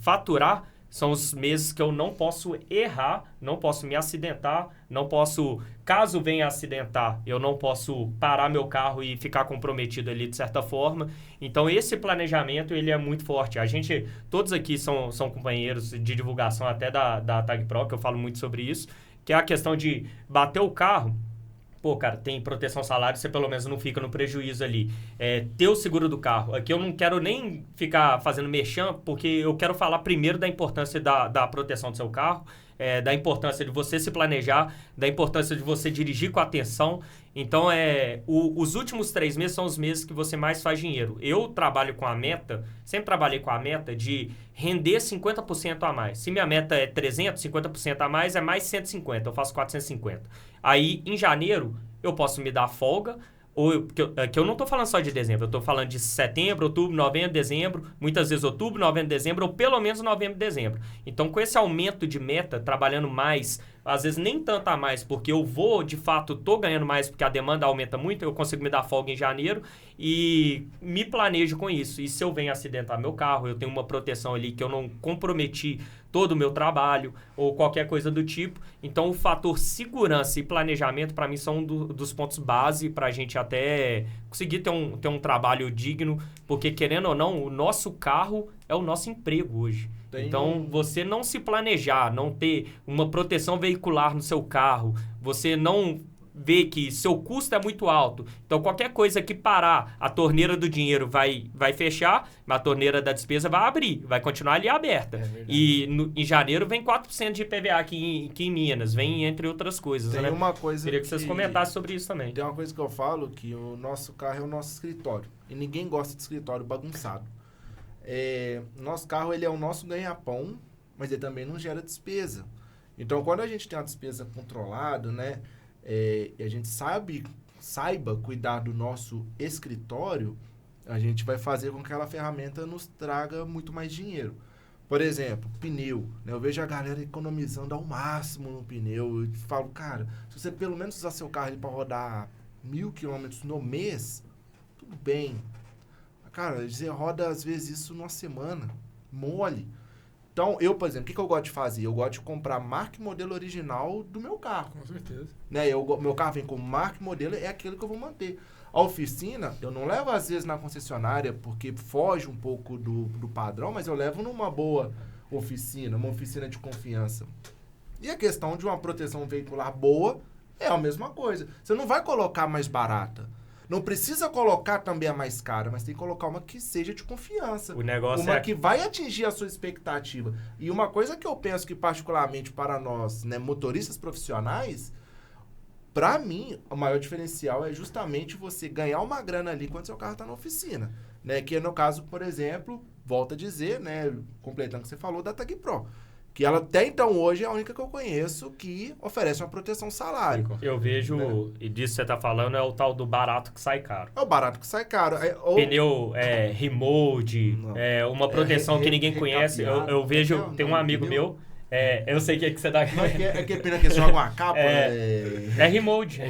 faturar, são os meses que eu não posso errar, não posso me acidentar, não posso, caso venha acidentar, eu não posso parar meu carro e ficar comprometido ali de certa forma. Então, esse planejamento, ele é muito forte. A gente, todos aqui são companheiros de divulgação até da Tag Pro, que eu falo muito sobre isso, que é a questão de bater o carro. Cara, tem proteção salário, você pelo menos não fica no prejuízo ali. Ter o seguro do carro. Aqui eu não quero nem ficar fazendo merchan, porque eu quero falar primeiro da importância da proteção do seu carro, da importância de você se planejar, da importância de você dirigir com atenção. Então, os últimos 3 meses são os meses que você mais faz dinheiro. Eu trabalho com a meta, sempre trabalhei com a meta de render 50% a mais. Se minha meta é 300, 50% a mais, é mais 150, eu faço 450. Aí, em janeiro, eu posso me dar folga, que eu não estou falando só de dezembro, eu estou falando de setembro, outubro, novembro, dezembro, muitas vezes outubro, novembro, dezembro, ou pelo menos novembro, dezembro. Então, com esse aumento de meta, trabalhando mais, às vezes nem tanto a mais, porque eu vou, de fato, estou ganhando mais porque a demanda aumenta muito, eu consigo me dar folga em janeiro e me planejo com isso. E se eu venho acidentar meu carro, eu tenho uma proteção ali que eu não comprometi todo o meu trabalho ou qualquer coisa do tipo. Então, o fator segurança e planejamento, para mim, são dos pontos base para a gente até conseguir ter um trabalho digno, porque, querendo ou não, o nosso carro é o nosso emprego hoje. Então, você não se planejar, não ter uma proteção veicular no seu carro, você não vê que seu custo é muito alto. Então, qualquer coisa que parar, a torneira do dinheiro vai fechar, mas a torneira da despesa vai abrir, vai continuar ali aberta. E em janeiro vem 4% de IPVA aqui em Minas, vem entre outras coisas. Tem né? uma coisa Queria que vocês comentassem sobre isso também. Tem uma coisa que eu falo, que o nosso carro é o nosso escritório. E ninguém gosta de escritório bagunçado. Nosso carro, ele é o nosso ganha-pão, mas ele também não gera despesa. Então, quando a gente tem uma despesa controlada, né? E a gente saiba cuidar do nosso escritório, a gente vai fazer com que aquela ferramenta nos traga muito mais dinheiro. Por exemplo, pneu. Né? Eu vejo a galera economizando ao máximo no pneu. Eu falo, cara, se você pelo menos usar seu carro para rodar 1.000 quilômetros no mês, tudo bem. Cara, você roda às vezes isso numa semana, mole. Então, eu, por exemplo, o que eu gosto de fazer? Eu gosto de comprar marca e modelo original do meu carro. Com certeza. Né? Meu carro vem com marca e modelo, é aquele que eu vou manter. A oficina, eu não levo às vezes na concessionária, porque foge um pouco do padrão, mas eu levo numa boa oficina, uma oficina de confiança. E a questão de uma proteção veicular boa é a mesma coisa. Você não vai colocar mais barata. Não precisa colocar também a mais cara, mas tem que colocar uma que seja de confiança. O negócio uma que vai atingir a sua expectativa. E uma coisa que eu penso que particularmente para nós, né, motoristas profissionais, para mim, o maior diferencial é justamente você ganhar uma grana ali quando seu carro está na oficina. né? Que no caso, por exemplo, volto a dizer, né? Completando o que você falou, da Tag Pro. Que ela até então hoje é a única que eu conheço que oferece uma proteção salário. Eu vejo, e disso que você tá falando, é o tal do barato que sai caro. É o barato que sai caro. Pneu remold, uma proteção que ninguém conhece. Eu vejo, tem um amigo meu, eu sei que você dá... Não é que pena que joga uma capa? É remold. Não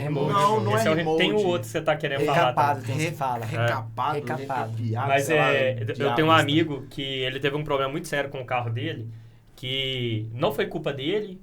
é remold. Tem o outro que você tá querendo falar. Recapado, tem que fala. Recapado. Mas eu tenho um amigo que ele teve um problema muito sério com o carro dele, que não foi culpa dele,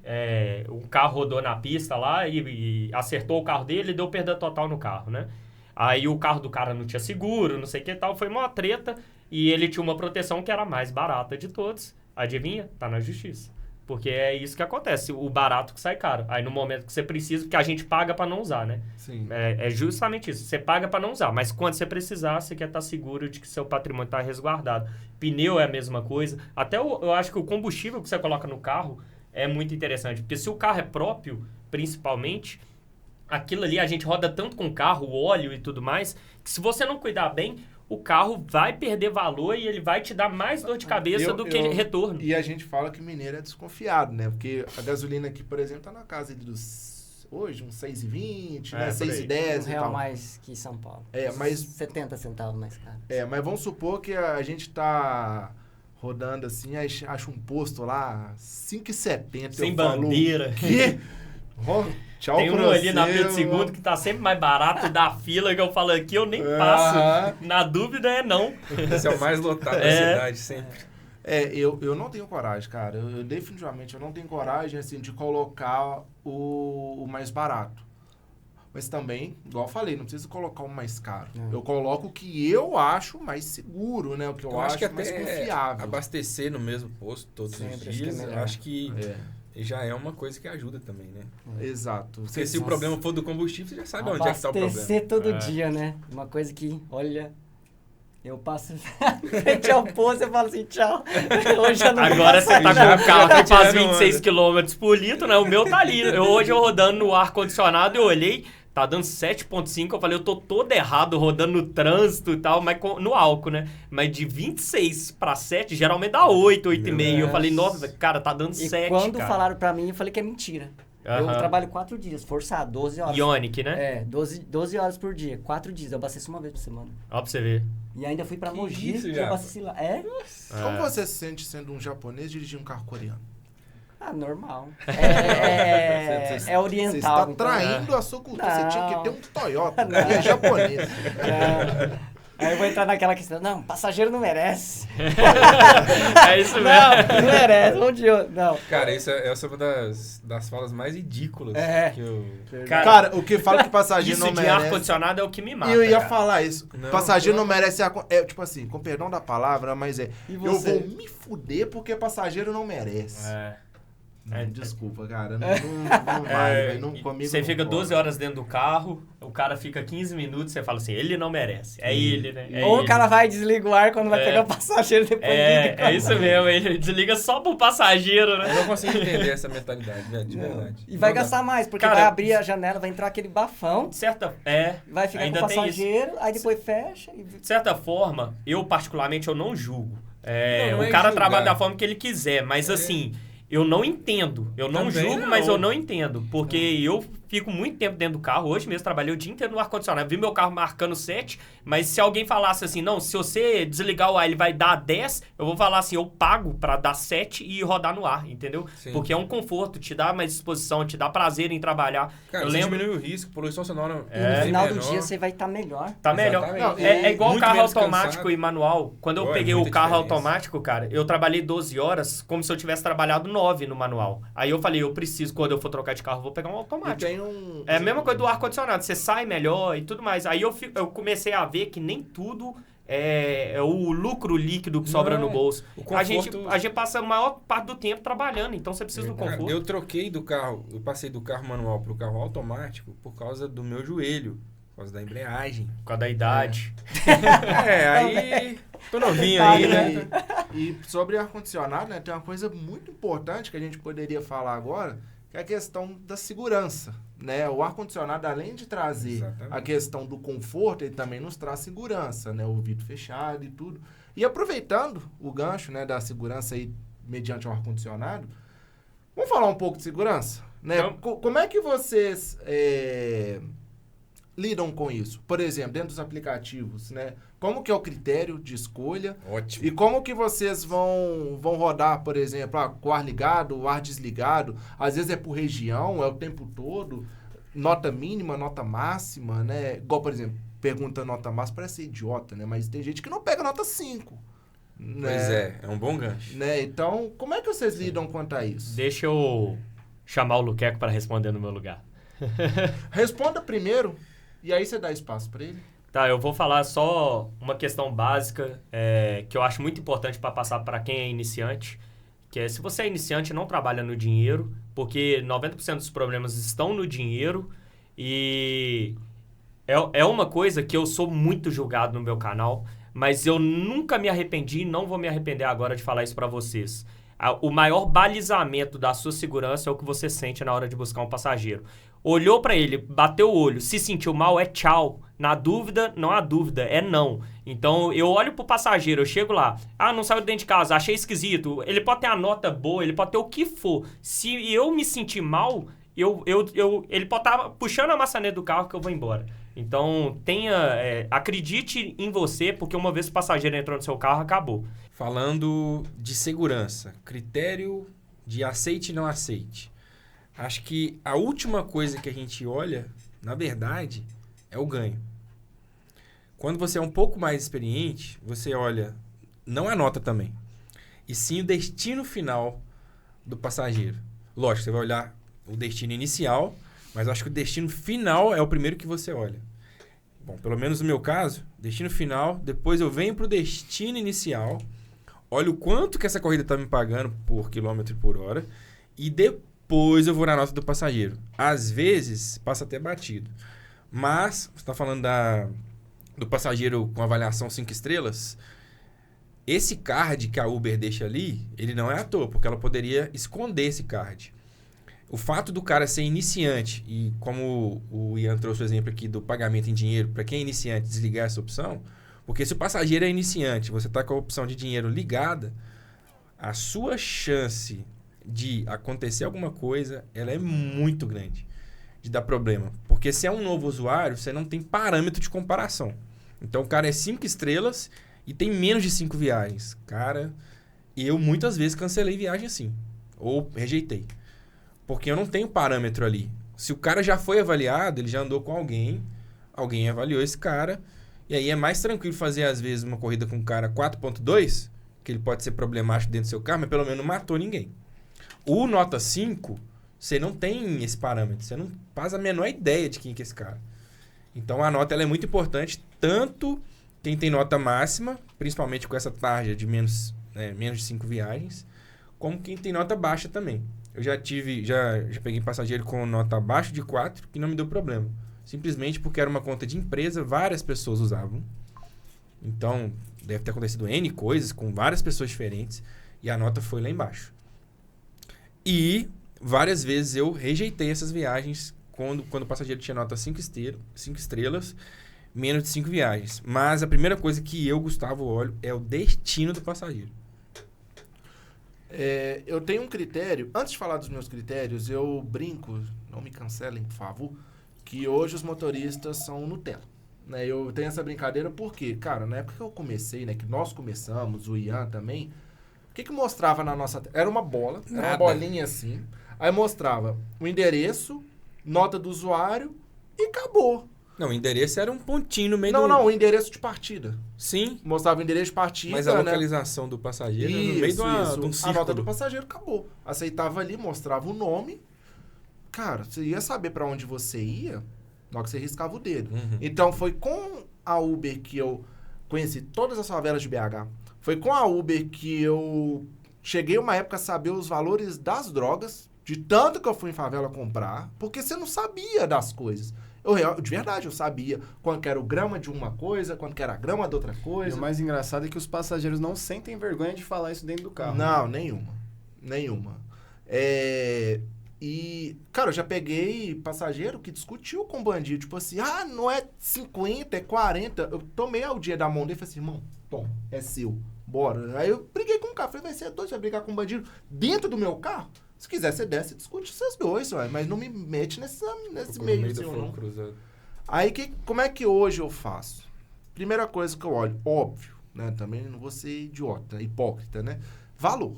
o carro rodou na pista lá e acertou o carro dele e deu perda total no carro, né? Aí o carro do cara não tinha seguro, não sei o que tal, foi uma treta e ele tinha uma proteção que era a mais barata de todos. Adivinha? Tá na justiça. Porque é isso que acontece, o barato que sai caro. Aí no momento que você precisa, porque a gente paga para não usar, né? Sim. É justamente isso, você paga para não usar, mas quando você precisar, você quer estar seguro de que seu patrimônio está resguardado. Pneu é a mesma coisa. Até eu acho que o combustível que você coloca no carro é muito interessante, porque se o carro é próprio, principalmente, aquilo ali, a gente roda tanto com o carro, o óleo e tudo mais, que se você não cuidar bem, o carro vai perder valor e ele vai te dar mais dor de cabeça do que retorno. E a gente fala que mineiro é desconfiado, né? Porque a gasolina aqui, por exemplo, tá na casa dos... Hoje, uns 6,20, né? 6,10 R$1 e tal. mais que São Paulo. Mas... 70 centavos mais caro. Mas vamos supor que a gente tá rodando assim, aí acha um posto lá, 5,70. Sem bandeira. Que? Tchau. Tem um ali na Pedro II que tá sempre mais barato da fila, que eu falo aqui, eu nem passo. Na dúvida é não. Esse é o mais lotado da cidade, sempre. Eu não tenho coragem, cara. Eu definitivamente não tenho coragem, assim, de colocar o mais barato. Mas também, igual eu falei, não preciso colocar o mais caro. Eu coloco o que eu acho mais seguro, né? O que eu acho que mais até confiável. Abastecer no mesmo posto todos os dias, eu acho que já é uma coisa que ajuda também, né? Exato. Porque se o problema for do combustível, você já sabe onde é que está o problema. Abastecer todo dia, né? Uma coisa que, olha... Eu passo frente ao posto e falo assim, tchau. Hoje eu não Agora você tá com o carro que faz 26 km por litro, né? O meu tá ali. Hoje eu rodando no ar-condicionado, eu olhei, tá dando 7,5. Eu falei, eu tô todo errado rodando no trânsito e tal, mas no álcool, né? Mas de 26 para 7, geralmente dá 8, 8,5. Eu falei, nossa, cara, tá dando 7, quando cara. falaram pra mim, eu falei que é mentira. Eu trabalho 4 dias, forçado, 12 horas. Ionic, né? 12 horas por dia, 4 dias. Eu abasteço uma vez por semana. Ó pra você ver. E ainda fui pra Mogi e abasteci lá. Como você se sente sendo um japonês dirigindo um carro coreano? Normal. É oriental. Você está então, traindo a sua cultura. Você tinha que ter um Toyota. Não. É japonês. Aí eu vou entrar naquela questão. Não, passageiro não merece. É isso mesmo. Não merece. Não. Cara, essa é uma das falas mais ridículas que eu... Cara, o que fala que passageiro não Isso de merece... ar-condicionado é o que me mata. Eu ia cara. falar isso. Não, passageiro não merece... Tipo assim, com perdão da palavra, mas E eu você? vou me fuder porque passageiro não merece. Desculpa, cara. Não vai, velho. Não, comigo Você não fica rola. 12 horas dentro do carro, o cara fica 15 minutos, você fala assim, ele não merece. É ele, né? Ou o cara vai e desliga o ar quando vai pegar o passageiro depois liga. É isso mesmo, ele desliga só pro passageiro, né? Eu não consigo entender essa mentalidade, velho, de verdade. E vai Não dá. gastar mais, porque Cara, vai abrir a janela, vai entrar aquele bafão, vai ficar ainda com o tem isso. passageiro, aí depois fecha. De certa forma, eu particularmente, eu não julgo. Não o é cara julgar. trabalha da forma que ele quiser, mas assim... Eu não entendo. Eu não Também julgo, não. mas eu não entendo. Porque eu fico muito tempo dentro do carro. Hoje mesmo trabalhei o dia inteiro no ar-condicionado. Vi meu carro marcando 7, mas se alguém falasse assim, não, se você desligar o ar, ele vai dar 10, eu vou falar assim, eu pago pra dar 7 e rodar no ar, entendeu? Sim. Porque é um conforto, te dá mais disposição, te dá prazer em trabalhar. Cara, eu você lembro... diminui o risco, poluição sonora E no final do dia você vai estar melhor. Tá melhor. Exatamente. Não, é igual o Muito carro menos automático cansado. e manual. Quando eu Pô, é peguei o muita carro diferença. automático, cara, eu trabalhei 12 horas como se eu tivesse trabalhado 9 no manual. Aí eu falei, eu preciso, quando eu for trocar de carro, eu vou pegar um E automático. tem um... É a mesma coisa do ar-condicionado, você sai melhor e tudo mais. Aí eu comecei a ver que nem tudo é o lucro líquido que sobra no bolso. O conforto... A gente passa a maior parte do tempo trabalhando, então você precisa do Cara, conforto. eu troquei do carro, eu passei do carro manual pro carro automático por causa do meu joelho, por causa da embreagem. Por causa da idade. Aí tô novinho aí, né? E sobre ar-condicionado, né, tem uma coisa muito importante que a gente poderia falar agora, que é a questão da segurança. né? O ar-condicionado, além de trazer Exatamente. a questão do conforto, ele também nos traz segurança, né? O vidro fechado e tudo. E aproveitando o gancho, né, da segurança aí mediante o ar-condicionado, vamos falar um pouco de segurança? Né? Então, Como é que vocês lidam com isso? Por exemplo, dentro dos aplicativos, né? Como que é o critério de escolha? Ótimo. E como que vocês vão rodar, por exemplo, com o ar ligado, o ar desligado? Às vezes é por região, é o tempo todo. Nota mínima, nota máxima, né? Igual, por exemplo, pergunta nota máxima, parece idiota, né? Mas tem gente que não pega nota 5. Pois é um bom gancho. Né? Então, como é que vocês lidam quanto a isso? Deixa eu chamar o Luqueco para responder no meu lugar. Responda primeiro e aí você dá espaço para ele. Tá, eu vou falar só uma questão básica que eu acho muito importante para passar para quem é iniciante, que é se você é iniciante, não trabalha no dinheiro, porque 90% dos problemas estão no dinheiro e é uma coisa que eu sou muito julgado no meu canal, mas eu nunca me arrependi e não vou me arrepender agora de falar isso para vocês. O maior balizamento da sua segurança é o que você sente na hora de buscar um passageiro. Olhou para ele, bateu o olho, se sentiu mal, é tchau. Na dúvida, não há dúvida, é não. Então, eu olho pro passageiro, eu chego lá, não saiu de dentro de casa, achei esquisito. Ele pode ter a nota boa, ele pode ter o que for. Se eu me sentir mal, ele pode estar puxando a maçaneta do carro que eu vou embora. Então, acredite em você, porque uma vez o passageiro entrou no seu carro, acabou. Falando de segurança, critério de aceite e não aceite. Acho que a última coisa que a gente olha, na verdade, é o ganho. Quando você é um pouco mais experiente, você olha, não a nota também, e sim o destino final do passageiro. Lógico, você vai olhar o destino inicial, mas eu acho que o destino final é o primeiro que você olha. Bom, pelo menos no meu caso, destino final, depois eu venho para o destino inicial, olho o quanto que essa corrida está me pagando por quilômetro por hora, e depois eu vou na nota do passageiro. Às vezes, passa até batido. Mas, você está falando do passageiro com avaliação 5 estrelas, esse card que a Uber deixa ali, ele não é à toa, porque ela poderia esconder esse card. O fato do cara ser iniciante, e como o Ian trouxe o exemplo aqui do pagamento em dinheiro, para quem é iniciante, desligar essa opção, porque se o passageiro é iniciante, você está com a opção de dinheiro ligada, a sua chance de acontecer alguma coisa, ela é muito grande de dar problema. Porque se é um novo usuário, você não tem parâmetro de comparação. Então o cara é 5 estrelas e tem menos de 5 viagens. Cara, eu muitas vezes cancelei viagem assim, ou rejeitei. Porque eu não tenho parâmetro ali. Se o cara já foi avaliado, ele já andou com alguém avaliou esse cara, e aí é mais tranquilo fazer, às vezes, uma corrida com um cara 4.2, que ele pode ser problemático dentro do seu carro, mas pelo menos não matou ninguém. O nota 5, você não tem esse parâmetro, você não faz a menor ideia de quem que é esse cara. Então a nota ela é muito importante, tanto quem tem nota máxima, principalmente com essa tarja de menos de 5 viagens, como quem tem nota baixa também. Eu já peguei passageiro com nota abaixo de 4 que não me deu problema. Simplesmente porque era uma conta de empresa, várias pessoas usavam. Então, deve ter acontecido N coisas com várias pessoas diferentes e a nota foi lá embaixo. E várias vezes eu rejeitei essas viagens quando o passageiro tinha nota 5 estrelas, menos de 5 viagens. Mas a primeira coisa que eu, Gustavo, olho é o destino do passageiro. Eu tenho um critério. Antes de falar dos meus critérios, eu brinco, não me cancelem, por favor, que hoje os motoristas são Nutella. Né? Eu tenho essa brincadeira porque, cara, na época que eu comecei, né, que nós começamos, o Ian também, o que mostrava na nossa... Era uma bola, era uma bolinha assim, aí mostrava o endereço, nota do usuário e acabou. Não, o endereço era um pontinho no meio Não, o endereço de partida. Sim. Mostrava o endereço de partida, mas a localização do passageiro no meio de um círculo. A nota do passageiro acabou. Aceitava ali, mostrava o nome. Cara, você ia saber pra onde você ia na hora que você riscava o dedo. Uhum. Então, foi com a Uber que eu conheci todas as favelas de BH. Foi com a Uber que eu cheguei uma época a saber os valores das drogas, de tanto que eu fui em favela comprar, porque você não sabia das coisas. De verdade, eu sabia quanto que era o grama de uma coisa, quanto que era a grama de outra coisa. E o mais engraçado é que os passageiros não sentem vergonha de falar isso dentro do carro. Não, nenhuma. E, cara, eu já peguei passageiro que discutiu com o bandido. Tipo assim, não é 50, é 40. Eu tomei o dia da mão dele e falei assim, irmão, toma, é seu, bora. Aí eu briguei com o cara. Falei, vai ser doido, você vai brigar com o bandido dentro do meu carro? Se quiser, você desce e discute vocês dois, ué, mas não me mete nesse meio seu, não. Aí, como é que hoje eu faço? Primeira coisa que eu olho, óbvio, né? Também não vou ser idiota, hipócrita, né? Valor.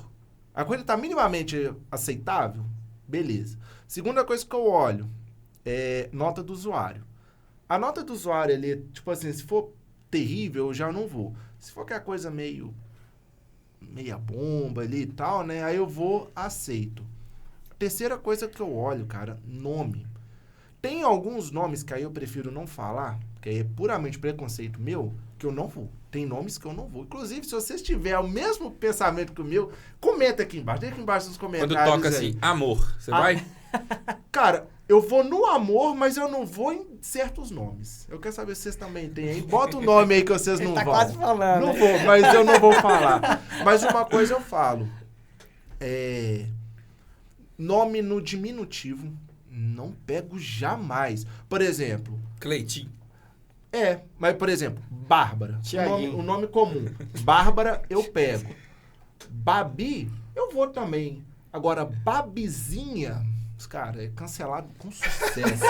A coisa tá minimamente aceitável? Beleza. Segunda coisa que eu olho é nota do usuário. A nota do usuário, ele, tipo assim, se for terrível, eu já não vou. Se for aquela coisa meia bomba ali e tal, né? Aí eu vou, aceito. Terceira coisa que eu olho, cara, nome. Tem alguns nomes que aí eu prefiro não falar, que aí é puramente preconceito meu, que eu não vou. Tem nomes que eu não vou. Inclusive, se vocês tiverem o mesmo pensamento que o meu, comenta aqui embaixo. Deixa aqui embaixo nos comentários. Quando toca assim, amor, você vai? Cara, eu vou no amor, mas eu não vou em certos nomes. Eu quero saber se vocês também têm aí. Bota o nome aí que vocês não vão. Tá quase falando. Não vou, mas eu não vou falar. Mas uma coisa eu falo. Nome no diminutivo, não pego jamais. Por exemplo... Cleitinho. Mas por exemplo, Bárbara. Tiaguinho. O nome comum. Bárbara, eu pego. Babi, eu vou também. Agora, Babizinha... Cara, é cancelado com sucesso.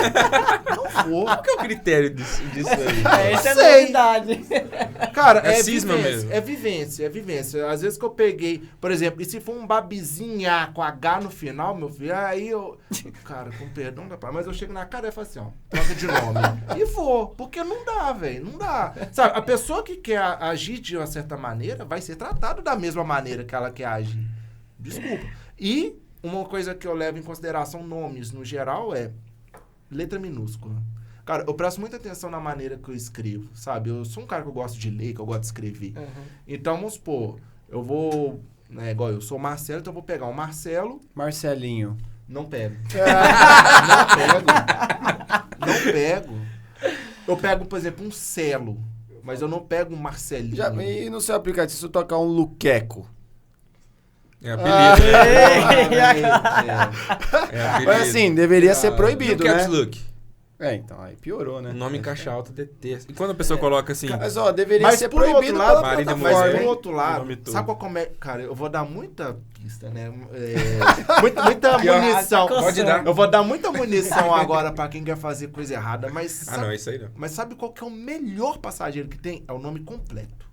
Não vou. Qual que é o critério disso aí? Essa é a sei. novidade. Cara, É cisma mesmo. É vivência. Às vezes que eu peguei, por exemplo, e se for um babizinha com H no final, meu filho, aí eu... Cara, com perdão da paz, mas eu chego na cara e falo assim, ó, troca de nome. E vou, porque não dá, velho, não dá. Sabe, a pessoa que quer agir de uma certa maneira vai ser tratada da mesma maneira que ela quer agir. Desculpa. E... uma coisa que eu levo em consideração, nomes no geral, é letra minúscula. Cara, eu presto muita atenção na maneira que eu escrevo, sabe? Eu sou um cara que eu gosto de ler, que eu gosto de escrever. Uhum. Então, vamos supor, eu vou... Né, igual eu sou Marcelo, então eu vou pegar um Marcelo... Marcelinho. Não pego. Não pego. Eu pego, por exemplo, um Celo, mas eu não pego um Marcelinho. E no seu aplicativo, se eu tocar um Luqueco? É apelido. Mas assim, deveria ser proibido, no né? Caps Look. Então, aí piorou, né? O nome em caixa alta detesto. E quando a pessoa coloca assim... Mas, ó, deveria ser por proibido outro lado, pela Marina plataforma, mas por hein? outro lado, nome todo. sabe qual é? Cara, eu vou dar muita pista, né? Muita munição. Pode dar. Eu vou dar muita munição agora pra quem quer fazer coisa errada, mas... Ah, não, isso aí não. Mas sabe qual que é o melhor passageiro que tem? É o nome completo.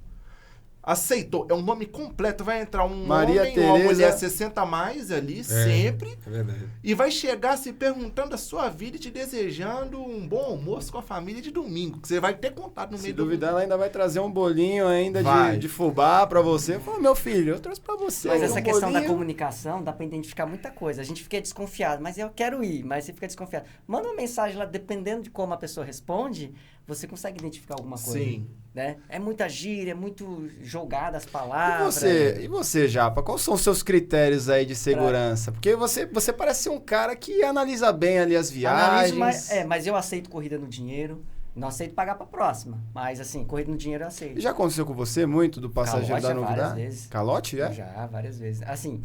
Aceitou. É um nome completo. Vai entrar um Maria homem ou uma Tereza. mulher 60 a mais ali, sempre. É verdade. E vai chegar se perguntando a sua vida e te desejando um bom almoço com a família de domingo. Que você vai ter contato no Se meio duvidar, ela ainda vai trazer um bolinho ainda Vai. de fubá pra você. Fala, meu filho, eu trouxe pra você. Mas um essa questão da bolinho. comunicação dá pra identificar muita coisa. A gente fica desconfiado, mas eu quero ir, mas você fica desconfiado. Manda uma mensagem lá, dependendo de como a pessoa responde, você consegue identificar alguma coisa. Sim. Né? É muita gíria, é muito jogada as E palavras. você, Japa, quais são os seus critérios aí de segurança? Porque você parece ser um cara que analisa bem ali as viagens. Analiso, mas eu aceito corrida no dinheiro. Não aceito pagar pra próxima. Mas, assim, corrida no dinheiro eu aceito. Já aconteceu com você muito do passageiro Calote da várias novidade? vezes. Calote, é? Já, várias vezes. Assim,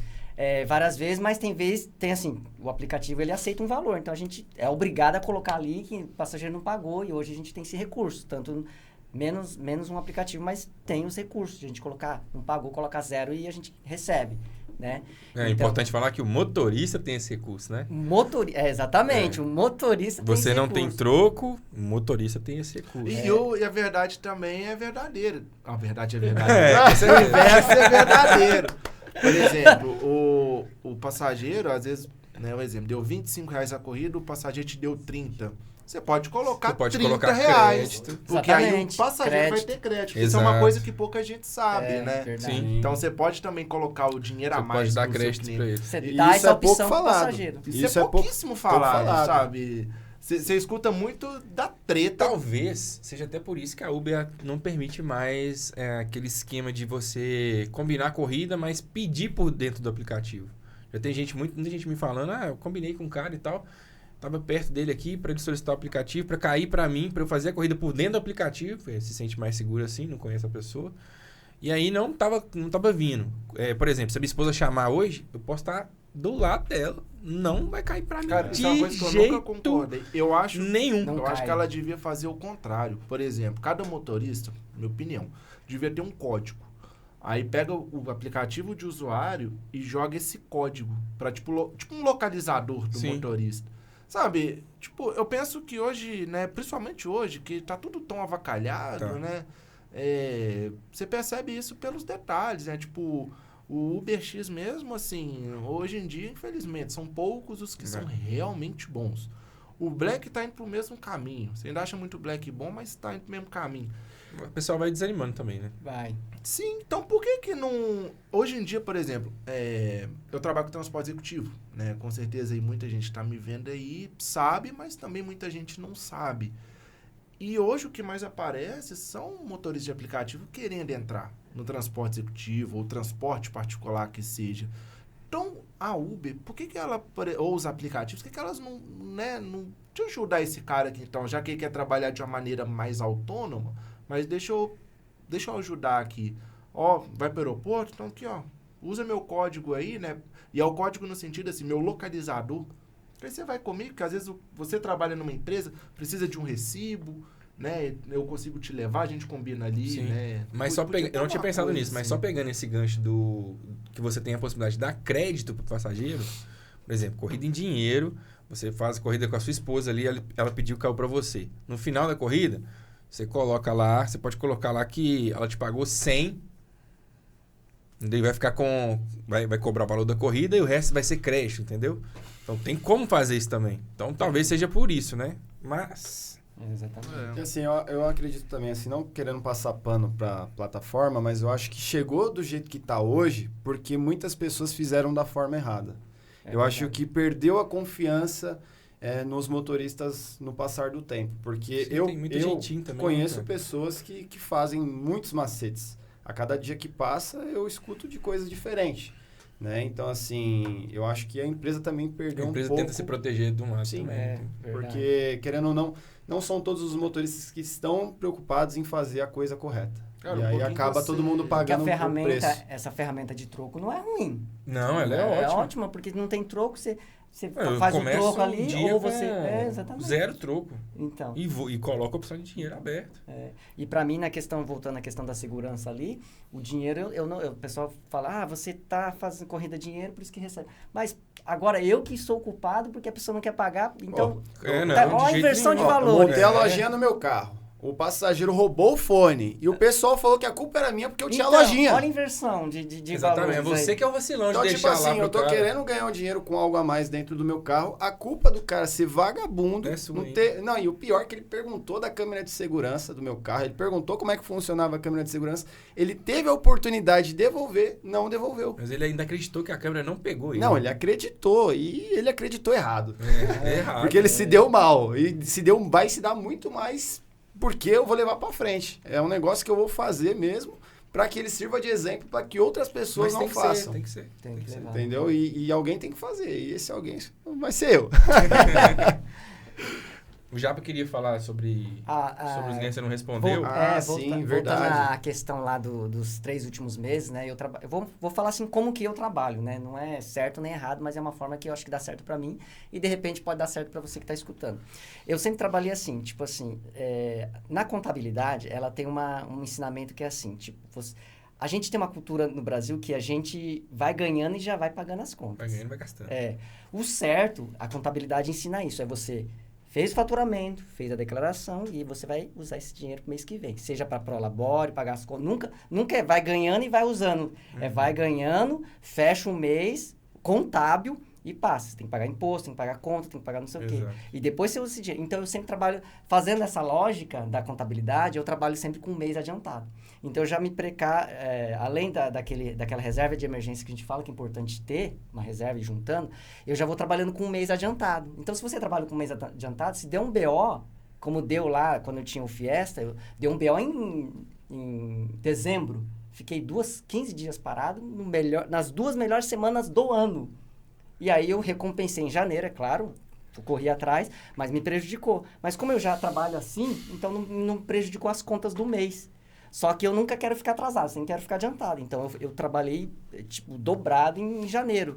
várias vezes, mas tem assim, o aplicativo ele aceita um valor. Então, a gente é obrigado a colocar ali que o passageiro não pagou e hoje a gente tem esse recurso. Tanto menos um aplicativo, mas tem os recursos. A gente não pagou, colocar 0 e a gente recebe. Né? É importante falar que o motorista tem esse recurso, né? Exatamente, o motorista tem esse Você não recurso. tem troco, o motorista tem esse recurso. E a verdade também é verdadeira. A verdade é verdadeira. O inverso é verdadeiro. Por exemplo, o passageiro, às vezes, né, um exemplo, deu R$25 a corrida, o passageiro te deu 30. Você pode colocar R$30. Crédito. Porque aí o Exatamente, passageiro vai ter crédito. Isso é uma Exato. coisa que pouca gente sabe, né? Verdade. Sim. Então você pode também colocar o dinheiro a Você mais pode dar pro seu crédito cliente. pra ele. Você E dá isso essa é pouco opção pro falado. passageiro. Isso é pouco pouquíssimo falado, falado. sabe? Você escuta muito da treta. Talvez seja até por isso que a Uber não permite mais aquele esquema de você combinar a corrida, mas pedir por dentro do aplicativo. Já tem muita gente me falando, eu combinei com um cara e tal, tava perto dele aqui para ele solicitar o aplicativo, para cair para mim, para eu fazer a corrida por dentro do aplicativo, ele se sente mais seguro assim, não conhece a pessoa. E aí não tava vindo. Por exemplo, se a minha esposa chamar hoje, eu posso estar do lado dela. Não vai cair pra mim Cara, isso é uma de coisa que eu jeito nunca concordei. Eu acho nenhum. Não Eu acho cai. que ela devia fazer o contrário. Por exemplo, cada motorista, minha opinião, devia ter um código. Aí pega o aplicativo de usuário e joga esse código para tipo um localizador do Sim. motorista. Sabe? Tipo, eu penso que hoje, né, principalmente hoje, que tá tudo tão avacalhado, Tá. né? Você percebe isso pelos detalhes, né? Tipo, o UberX mesmo, assim, hoje em dia, infelizmente, são poucos os que são realmente bons. O Black tá indo pro mesmo caminho. Você ainda acha muito Black bom, mas tá indo pro mesmo caminho. O pessoal vai desanimando também, né? Vai. Sim, então por que não... Hoje em dia, por exemplo, eu trabalho com transporte executivo, né? Com certeza aí muita gente tá me vendo aí, sabe, mas também muita gente não sabe. E hoje o que mais aparece são motoristas de aplicativo querendo entrar no transporte executivo ou transporte particular que seja. Então, a Uber, por que ela, ou os aplicativos, por que elas não, né, não... Deixa eu ajudar esse cara aqui, então, já que ele quer trabalhar de uma maneira mais autônoma, mas deixa eu ajudar aqui. Ó, vai para o aeroporto, então aqui, ó, usa meu código aí, né? E é o código no sentido assim, meu localizador. Aí você vai comigo, porque às vezes você trabalha numa empresa, precisa de um recibo, né? Eu consigo te levar, a gente combina ali, Sim. né? Mas só Podia ter eu não tinha uma pensado coisa nisso, mas assim. só pegando esse gancho do que você tem a possibilidade de dar crédito pro passageiro, por exemplo, corrida em dinheiro, você faz a corrida com a sua esposa ali, ela pediu o carro para você. No final da corrida, você coloca lá, você pode colocar lá que ela te pagou 100, daí vai ficar vai cobrar o valor da corrida e o resto vai ser crédito, entendeu? Então tem como fazer isso também. Então talvez seja por isso, né? Mas Exatamente. E assim, eu acredito também, assim, não querendo passar pano pra plataforma, mas eu acho que chegou do jeito que tá hoje, porque muitas pessoas fizeram da forma errada. Eu acho que perdeu a confiança nos motoristas no passar do tempo, porque Sim, eu tem muito jeitinho também, conheço né, cara? pessoas que fazem muitos macetes. A cada dia que passa, eu escuto de coisas diferentes, né? Então, assim, eu acho que a empresa também perdeu a empresa um pouco... tenta se proteger de um lado Sim, também. né? Porque, querendo ou não, não são todos os motoristas que estão preocupados em fazer a coisa correta. Cara, e um aí pouquinho acaba você- todo mundo Porque a pagando o ferramenta, preço. essa ferramenta de troco não é ruim. Não, ela é É ótima. ótima, porque não tem troco, você Eu faz o começo troco ali, dia ou com você... exatamente. zero troco. Então, E coloca a opção de dinheiro aberto. e para mim, voltando à questão da segurança ali, o dinheiro, o pessoal fala, você tá fazendo corrida de dinheiro, por isso que recebe. Mas agora eu que sou culpado porque a pessoa não quer pagar, então... Não, tá, de ó a jeito inversão nenhum. de Eu valores. montei a lojinha no meu carro. O passageiro roubou o fone. E o pessoal falou que a culpa era minha porque eu tinha Então, lojinha. olha a inversão de Exatamente. É valores você aí. que é o vacilão Então, de tipo deixar lá assim, pro eu tô cara. querendo ganhar um dinheiro com algo a mais dentro do meu carro. A culpa do cara ser vagabundo. É sua, Não, hein? não, e o pior é que ele perguntou da câmera de segurança do meu carro. Ele perguntou como é que funcionava a câmera de segurança. Ele teve a oportunidade de devolver, não devolveu. Mas ele ainda acreditou que a câmera não pegou ele. Não, ele acreditou. E ele acreditou errado. É errado. Porque ele se deu mal. E vai se dar muito mais porque eu vou levar pra frente. É um negócio que eu vou fazer mesmo para que ele sirva de exemplo para que outras pessoas Mas não tem que façam. ser, tem que ser. Tem que ser. levar. Entendeu? E alguém tem que fazer. E esse alguém vai ser eu. O Japa queria falar sobre os ganhos, você não respondeu. Sim, Voltando verdade. à questão lá dos 3 últimos meses, né? Eu vou falar assim como que eu trabalho, né? Não é certo nem errado, mas é uma forma que eu acho que dá certo pra mim e de repente pode dar certo pra você que tá escutando. Eu sempre trabalhei assim, tipo assim, na contabilidade, ela tem um ensinamento que é assim, tipo, a gente tem uma cultura no Brasil que a gente vai ganhando e já vai pagando as contas. Vai ganhando, vai gastando. O certo, a contabilidade ensina isso, é você fez o faturamento, fez a declaração e você vai usar esse dinheiro pro mês que vem. Seja para prolabore, pagar as contas. Nunca vai ganhando e vai usando. Vai ganhando, fecha um mês, contábil e passa. Você tem que pagar imposto, tem que pagar conta, tem que pagar não sei o quê. Exato. E depois você usa esse dinheiro. Então, eu sempre trabalho, fazendo essa lógica da contabilidade, eu trabalho sempre com um mês adiantado. Então, eu já me além daquela reserva de emergência que a gente fala que é importante ter, uma reserva e juntando, eu já vou trabalhando com um mês adiantado. Então, se você trabalha com um mês adiantado, se der um BO, como deu lá quando eu tinha o Fiesta, deu um BO em dezembro. Fiquei 15 dias parado nas 2 melhores semanas do ano. E aí eu recompensei em janeiro, é claro, eu corri atrás, mas me prejudicou. Mas como eu já trabalho assim, então não prejudicou as contas do mês. Só que eu nunca quero ficar atrasado, sempre quero ficar adiantado. Então, eu trabalhei, tipo, dobrado em janeiro.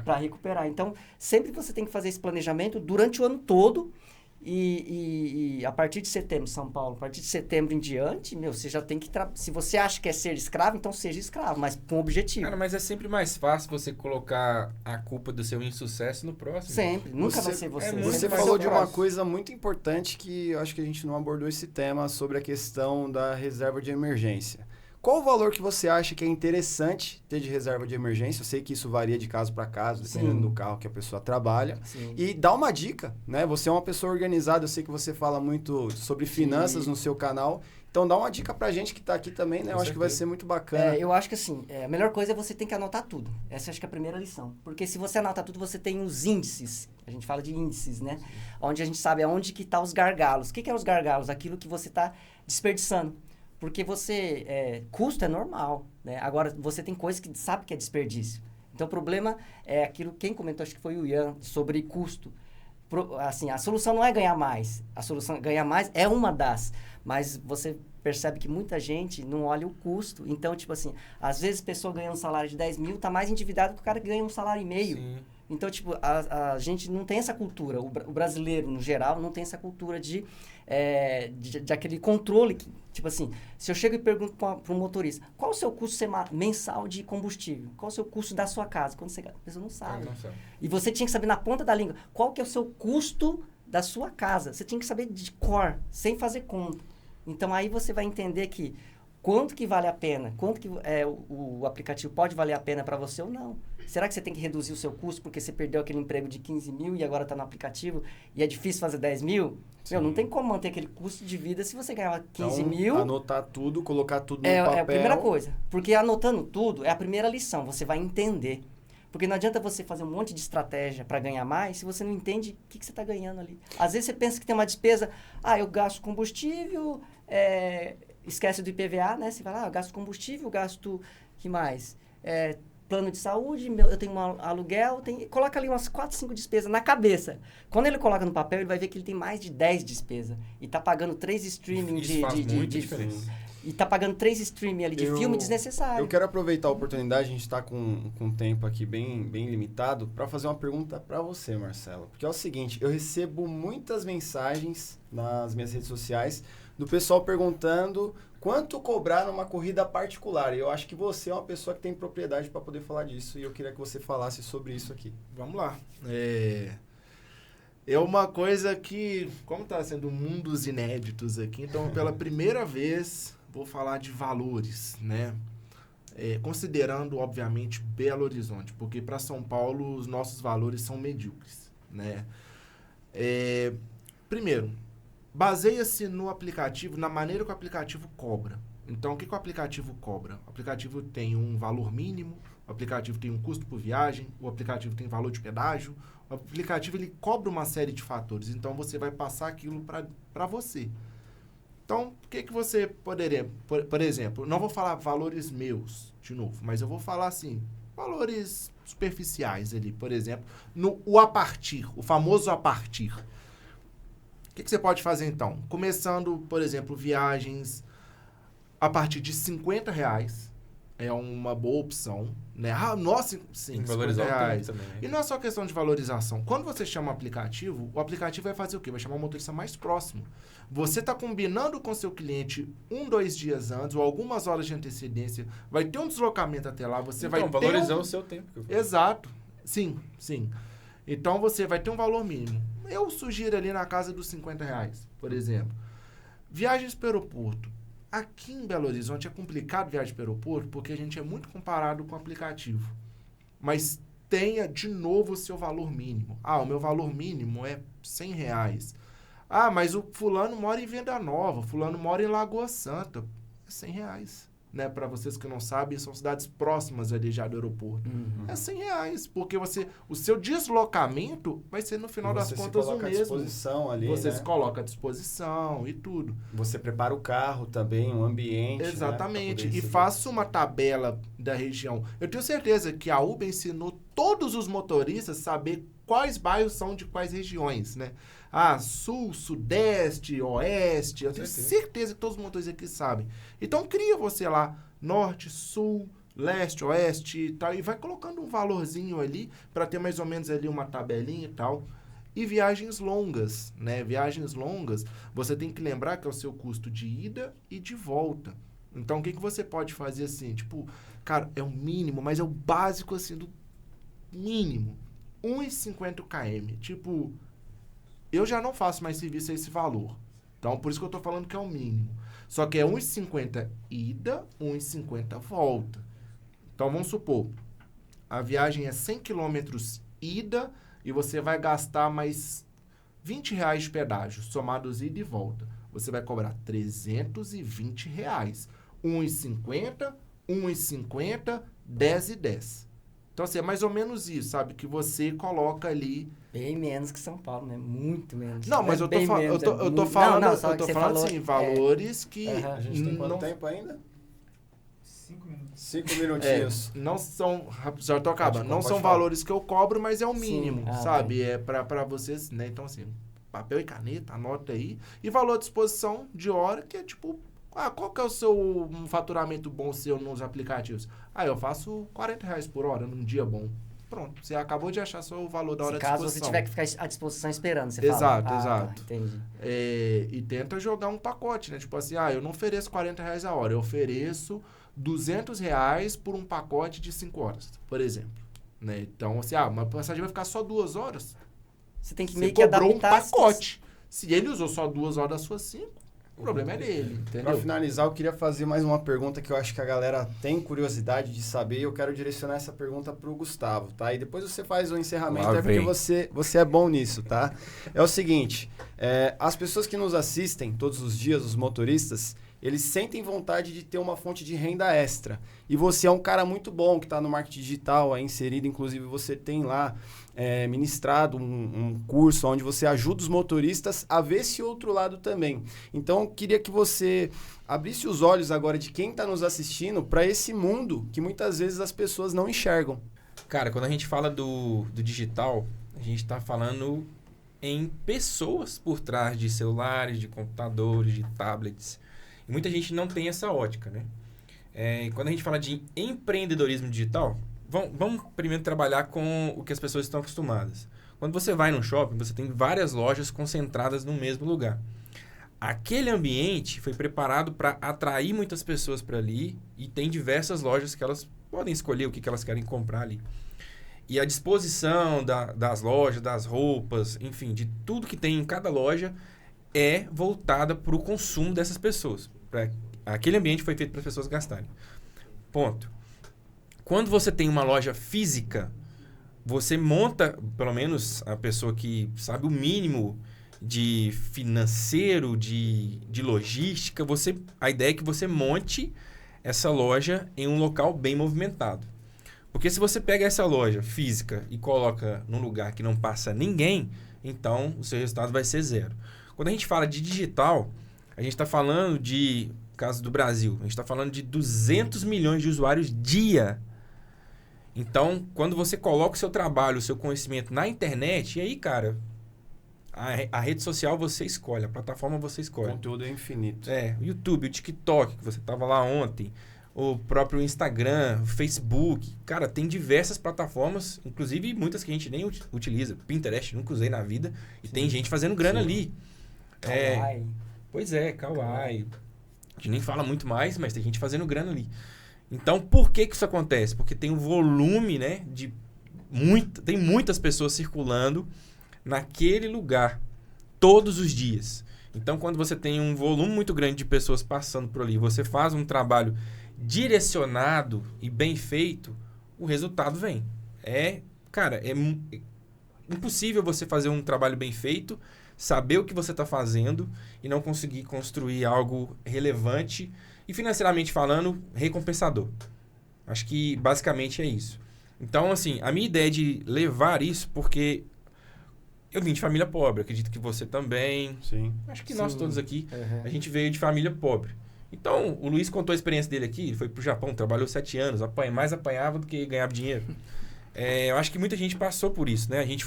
Para recuperar. Então, sempre você tem que fazer esse planejamento durante o ano todo. E a partir de setembro, São Paulo, a partir de setembro em diante, você já tem que... Se você acha que é ser escravo, então seja escravo, mas com objetivo. Cara, mas é sempre mais fácil você colocar a culpa do seu insucesso no próximo. Sempre, nunca vai ser você. Você falou de uma coisa muito importante que eu acho que a gente não abordou esse tema, sobre a questão da reserva de emergência. Qual o valor que você acha que é interessante ter de reserva de emergência? Eu sei que isso varia de caso para caso, dependendo do carro que a pessoa trabalha. Sim. E dá uma dica, né? Você é uma pessoa organizada, eu sei que você fala muito sobre finanças no seu canal. Então dá uma dica pra gente que tá aqui também, né? Eu acho que vai ser muito bacana. Eu acho que assim, a melhor coisa é você ter que anotar tudo. Essa acho que é a primeira lição. Porque se você anotar tudo, você tem os índices. A gente fala de índices, né? Onde a gente sabe aonde que tá os gargalos. O que é os gargalos? Aquilo que você tá desperdiçando. Porque custo é normal, né? Agora, você tem coisas que sabe que é desperdício. Então, o problema é aquilo, quem comentou, acho que foi o Ian, sobre custo. Assim, a solução não é ganhar mais. A solução ganhar mais é uma das. Mas você percebe que muita gente não olha o custo. Então, tipo assim, às vezes a pessoa ganha um salário de 10 mil, tá mais endividado que o cara que ganha um salário e meio. Sim. Então, tipo, a gente não tem essa cultura. O brasileiro, no geral, não tem essa cultura de aquele controle. Tipo assim, se eu chego e pergunto para um motorista, qual o seu custo mensal de combustível? Qual o seu custo da sua casa? Quando a pessoa não sabe. E você tinha que saber na ponta da língua, qual que é o seu custo da sua casa? Você tinha que saber de cor, sem fazer conta. Então, aí você vai entender que quanto que vale a pena, quanto que o aplicativo pode valer a pena para você ou não. Será que você tem que reduzir o seu custo porque você perdeu aquele emprego de 15 mil e agora está no aplicativo e é difícil fazer 10 mil? Não tem como manter aquele custo de vida se você ganhar 15 mil. Anotar tudo, colocar tudo no papel. É a primeira coisa. Porque anotando tudo é a primeira lição, você vai entender. Porque não adianta você fazer um monte de estratégia para ganhar mais se você não entende o que você está ganhando ali. Às vezes você pensa que tem uma despesa, eu gasto combustível, esquece do IPVA, né? Você fala, eu gasto combustível, gasto, que mais? Plano de saúde, eu tenho um aluguel, coloca ali umas 4, 5 despesas na cabeça. Quando ele coloca no papel, ele vai ver que ele tem mais de 10 despesas. E tá pagando 3 streaming Isso faz muita diferença. E tá pagando 3 streaming ali de filme desnecessário. Eu quero aproveitar a oportunidade, a gente tá com um tempo aqui bem limitado, para fazer uma pergunta para você, Marcelo. Porque é o seguinte, eu recebo muitas mensagens nas minhas redes sociais do pessoal perguntando quanto cobrar numa corrida particular. E eu acho que você é uma pessoa que tem propriedade para poder falar disso, e eu queria que você falasse sobre isso aqui. Vamos lá. É uma coisa que, como está sendo mundos inéditos aqui, então pela primeira vez vou falar de valores, né? Considerando, obviamente, Belo Horizonte, porque para São Paulo os nossos valores são medíocres, né? Primeiro, baseia-se no aplicativo, na maneira que o aplicativo cobra. Então, o que o aplicativo cobra? O aplicativo tem um valor mínimo, o aplicativo tem um custo por viagem, o aplicativo tem valor de pedágio, o aplicativo ele cobra uma série de fatores. Então, você vai passar aquilo para você. Então, o que você poderia... Por exemplo, não vou falar valores meus, de novo, mas eu vou falar assim, valores superficiais ali, por exemplo, o a partir, o famoso a partir. O que você pode fazer, então? Começando, por exemplo, viagens a partir de R$50 é uma boa opção, né? Nossa, sim, R$50. Também, né? E não é só questão de valorização. Quando você chama o aplicativo vai fazer o quê? Vai chamar o motorista mais próximo. Você está combinando com seu cliente 2 dias antes ou algumas horas de antecedência, vai ter um deslocamento até lá, você vai ter valorizar o seu tempo. Exato. Sim. Então, você vai ter um valor mínimo. Eu sugiro ali na casa dos R$50, por exemplo. Viagens para o aeroporto. Aqui em Belo Horizonte é complicado viajar para o aeroporto porque a gente é muito comparado com o aplicativo. Mas tenha de novo o seu valor mínimo. O meu valor mínimo é R$100. Mas o fulano mora em Venda Nova, fulano mora em Lagoa Santa. É R$100. Né, para vocês que não sabem, são cidades próximas ali já do aeroporto. É R$100, porque o seu deslocamento vai ser, no final das contas, o mesmo. Você se coloca à disposição ali, Você né? se coloca à disposição e tudo. Você prepara o carro também, o ambiente. Exatamente. Né, e faça uma tabela da região. Eu tenho certeza que a Uber ensinou todos os motoristas a saber quais bairros são de quais regiões, né? Ah, sul, sudeste, oeste. Eu tenho certeza que todos os motores aqui sabem. Então, cria você lá, norte, sul, leste, oeste e tal. E vai colocando um valorzinho ali para ter mais ou menos ali uma tabelinha e tal. E viagens longas, né? Viagens longas, você tem que lembrar que é o seu custo de ida e de volta. Então, o que você pode fazer assim? Tipo, cara, é o mínimo, mas é o básico assim do mínimo. 1,50 km. Tipo, eu já não faço mais serviço a esse valor. Então, por isso que eu tô falando que é o mínimo. Só que é 1,50 ida, 1,50 volta. Então, vamos supor, a viagem é 100 km ida e você vai gastar mais R$20 de pedágio, somados ida e volta. Você vai cobrar R$320. 1,50, 1,50, 10 e 10. Então, assim, é mais ou menos isso, sabe? Que você coloca ali... Bem menos que São Paulo, né? Muito menos. Não, mas eu tô falando assim, valores que... A gente tem quanto tempo ainda? 5 minutinhos. Não são... Já tô acabando. Não são valores que eu cobro, mas é o mínimo, sabe? É pra vocês, né? Então, assim, papel e caneta, anota aí. E valor à disposição de hora, que é tipo... Ah, qual que é o seu faturamento bom seu nos aplicativos? Ah, eu faço R$40 por hora num dia bom. Pronto, você acabou de achar seu valor da hora de disposição. Caso você tiver que ficar à disposição esperando, você exato, fala. Exato. Entendi. E tenta jogar um pacote, né? Tipo assim, eu não ofereço R$40 a hora, eu ofereço R$200 por um pacote de 5 horas, por exemplo. Né? Então, assim, uma passagem vai ficar só 2 horas. Você tem que você meio que adaptar... cobrou um pacote. Se ele usou só 2 horas das suas 5, o problema é dele, entendeu? Para finalizar, eu queria fazer mais uma pergunta que eu acho que a galera tem curiosidade de saber e eu quero direcionar essa pergunta para o Gustavo, tá? E depois você faz o encerramento, porque você é bom nisso, tá? É o seguinte, as pessoas que nos assistem todos os dias, os motoristas, eles sentem vontade de ter uma fonte de renda extra. E você é um cara muito bom que está no marketing digital, é inserido, inclusive você tem lá ministrado um curso onde você ajuda os motoristas a ver esse outro lado também. Então, eu queria que você abrisse os olhos agora de quem está nos assistindo para esse mundo que muitas vezes as pessoas não enxergam. Cara, quando a gente fala do digital, a gente está falando em pessoas por trás de celulares, de computadores, de tablets. E muita gente não tem essa ótica, né? Quando a gente fala de empreendedorismo digital, vamos primeiro trabalhar com o que as pessoas estão acostumadas. Quando você vai num shopping, você tem várias lojas concentradas no mesmo lugar. Aquele ambiente foi preparado para atrair muitas pessoas para ali e tem diversas lojas que elas podem escolher o que elas querem comprar ali. E a disposição das lojas, das roupas, enfim, de tudo que tem em cada loja é voltada para o consumo dessas pessoas. Aquele ambiente foi feito para as pessoas gastarem. Ponto. Quando você tem uma loja física, você monta, pelo menos a pessoa que sabe o mínimo de financeiro, de logística, a ideia é que você monte essa loja em um local bem movimentado. Porque se você pega essa loja física e coloca num lugar que não passa ninguém, então o seu resultado vai ser 0. Quando a gente fala de digital, a gente está falando de, no caso do Brasil, a gente está falando de 200 milhões de usuários dia. Então, quando você coloca o seu trabalho, o seu conhecimento na internet, e aí, cara, a rede social você escolhe, a plataforma você escolhe. O conteúdo é infinito. O YouTube, o TikTok, que você estava lá ontem, o próprio Instagram, o Facebook. Cara, tem diversas plataformas, inclusive muitas que a gente nem utiliza. Pinterest, nunca usei na vida. E tem gente fazendo grana ali. Kawaii. Pois é, Kawaii. A gente nem fala muito mais, mas tem gente fazendo grana ali. Então, por que isso acontece? Porque tem um volume, né, tem muitas pessoas circulando naquele lugar todos os dias. Então, quando você tem um volume muito grande de pessoas passando por ali, você faz um trabalho direcionado e bem feito, o resultado vem. Cara, é impossível você fazer um trabalho bem feito, saber o que você está fazendo e não conseguir construir algo relevante e, financeiramente falando, recompensador. Acho que basicamente é isso. Então, assim, a minha ideia é de levar isso porque eu vim de família pobre, acredito que você também. Sim. Acho que nós todos aqui, a gente veio de família pobre. Então, o Luiz contou a experiência dele aqui, ele foi pro Japão, trabalhou 7 anos, mais apanhava do que ganhava dinheiro. eu acho que muita gente passou por isso, né? A gente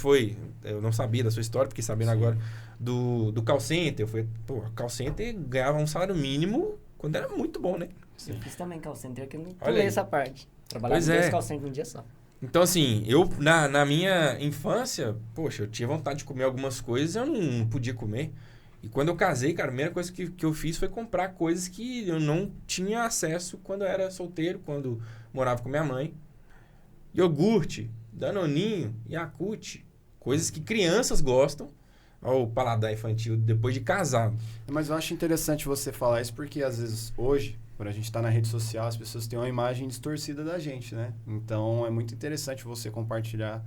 eu não sabia da sua história, fiquei sabendo agora do call center. Call center ganhava um salário mínimo quando era muito bom, né? Eu fiz também call center, que eu não Olha pulei aí. essa parte. Trabalhava em 2 call center num dia só. Então, assim, eu, na minha infância, poxa, eu tinha vontade de comer algumas coisas e eu não podia comer. E quando eu casei, cara, a primeira coisa que eu fiz foi comprar coisas que eu não tinha acesso quando eu era solteiro, quando morava com minha mãe. Iogurte, Danoninho, Yakult, coisas que crianças gostam ao paladar infantil depois de casado. Mas eu acho interessante você falar isso porque, às vezes, hoje, quando a gente está na rede social, as pessoas têm uma imagem distorcida da gente, né? Então, é muito interessante você compartilhar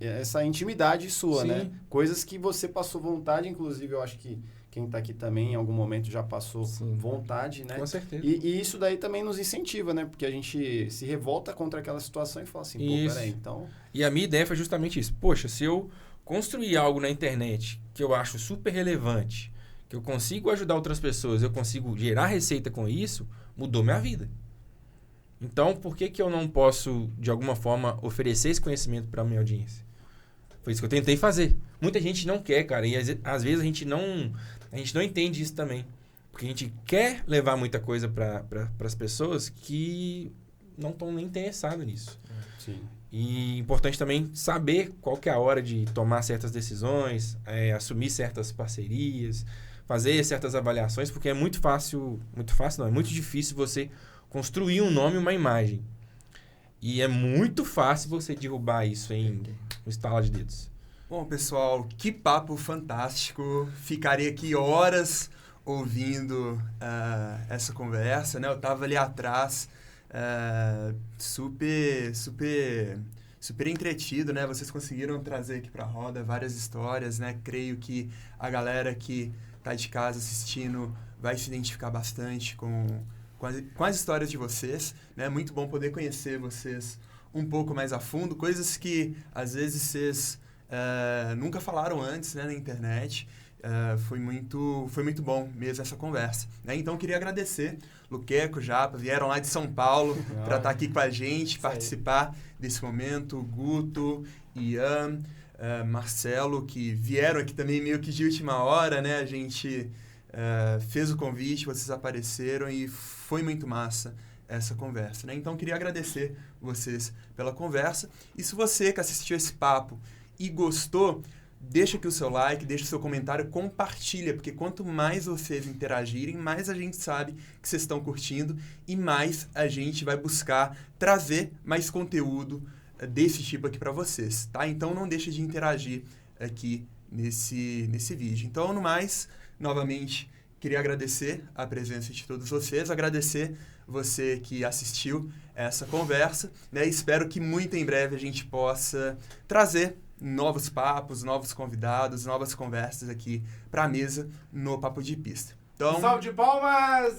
essa intimidade sua, Sim. né? Coisas que você passou vontade, inclusive, eu acho que quem está aqui também, em algum momento, já passou vontade, né? Com certeza. E isso daí também nos incentiva, né? Porque a gente se revolta contra aquela situação e fala assim, pô, peraí, então... E a minha ideia foi justamente isso. Poxa, se eu construir algo na internet que eu acho super relevante, que eu consigo ajudar outras pessoas, eu consigo gerar receita com isso, mudou minha vida. Então, por que eu não posso, de alguma forma, oferecer esse conhecimento para a minha audiência? Foi isso que eu tentei fazer. Muita gente não quer, cara, e às vezes a gente não entende isso também. Porque a gente quer levar muita coisa para as pessoas que não estão nem interessadas nisso. Sim. E importante também saber qual que é a hora de tomar certas decisões, assumir certas parcerias, fazer certas avaliações, porque é muito fácil não, é muito difícil você construir um nome e uma imagem. E é muito fácil você derrubar isso em um estalar de dedos. Bom, pessoal, que papo fantástico. Ficaria aqui horas ouvindo essa conversa, né? Eu tava ali atrás, super entretido, né? Vocês conseguiram trazer aqui pra roda várias histórias, né? Creio que a galera que tá de casa assistindo vai se identificar bastante com as histórias de vocês, né? Muito bom poder conhecer vocês um pouco mais a fundo, coisas que às vezes vocês nunca falaram antes, né, na internet. Foi muito bom mesmo essa conversa, né? Então, queria agradecer Luqueco, Japa, vieram lá de São Paulo para estar aqui com a gente, participar desse momento, Guto, Ian, Marcelo, que vieram aqui também meio que de última hora, né? A gente fez o convite, vocês apareceram e foi muito massa essa conversa, né? Então, queria agradecer vocês pela conversa. E se você que assistiu esse papo e gostou, deixa aqui o seu like, deixa o seu comentário, compartilha, porque quanto mais vocês interagirem, mais a gente sabe que vocês estão curtindo e mais a gente vai buscar trazer mais conteúdo desse tipo aqui para vocês, tá? Então não deixa de interagir aqui nesse vídeo. Então, no mais, novamente, queria agradecer a presença de todos vocês, agradecer você que assistiu essa conversa, né? Espero que muito em breve a gente possa trazer novos papos, novos convidados, novas conversas aqui para a mesa no Papo de Pista. Então, Salve de palmas!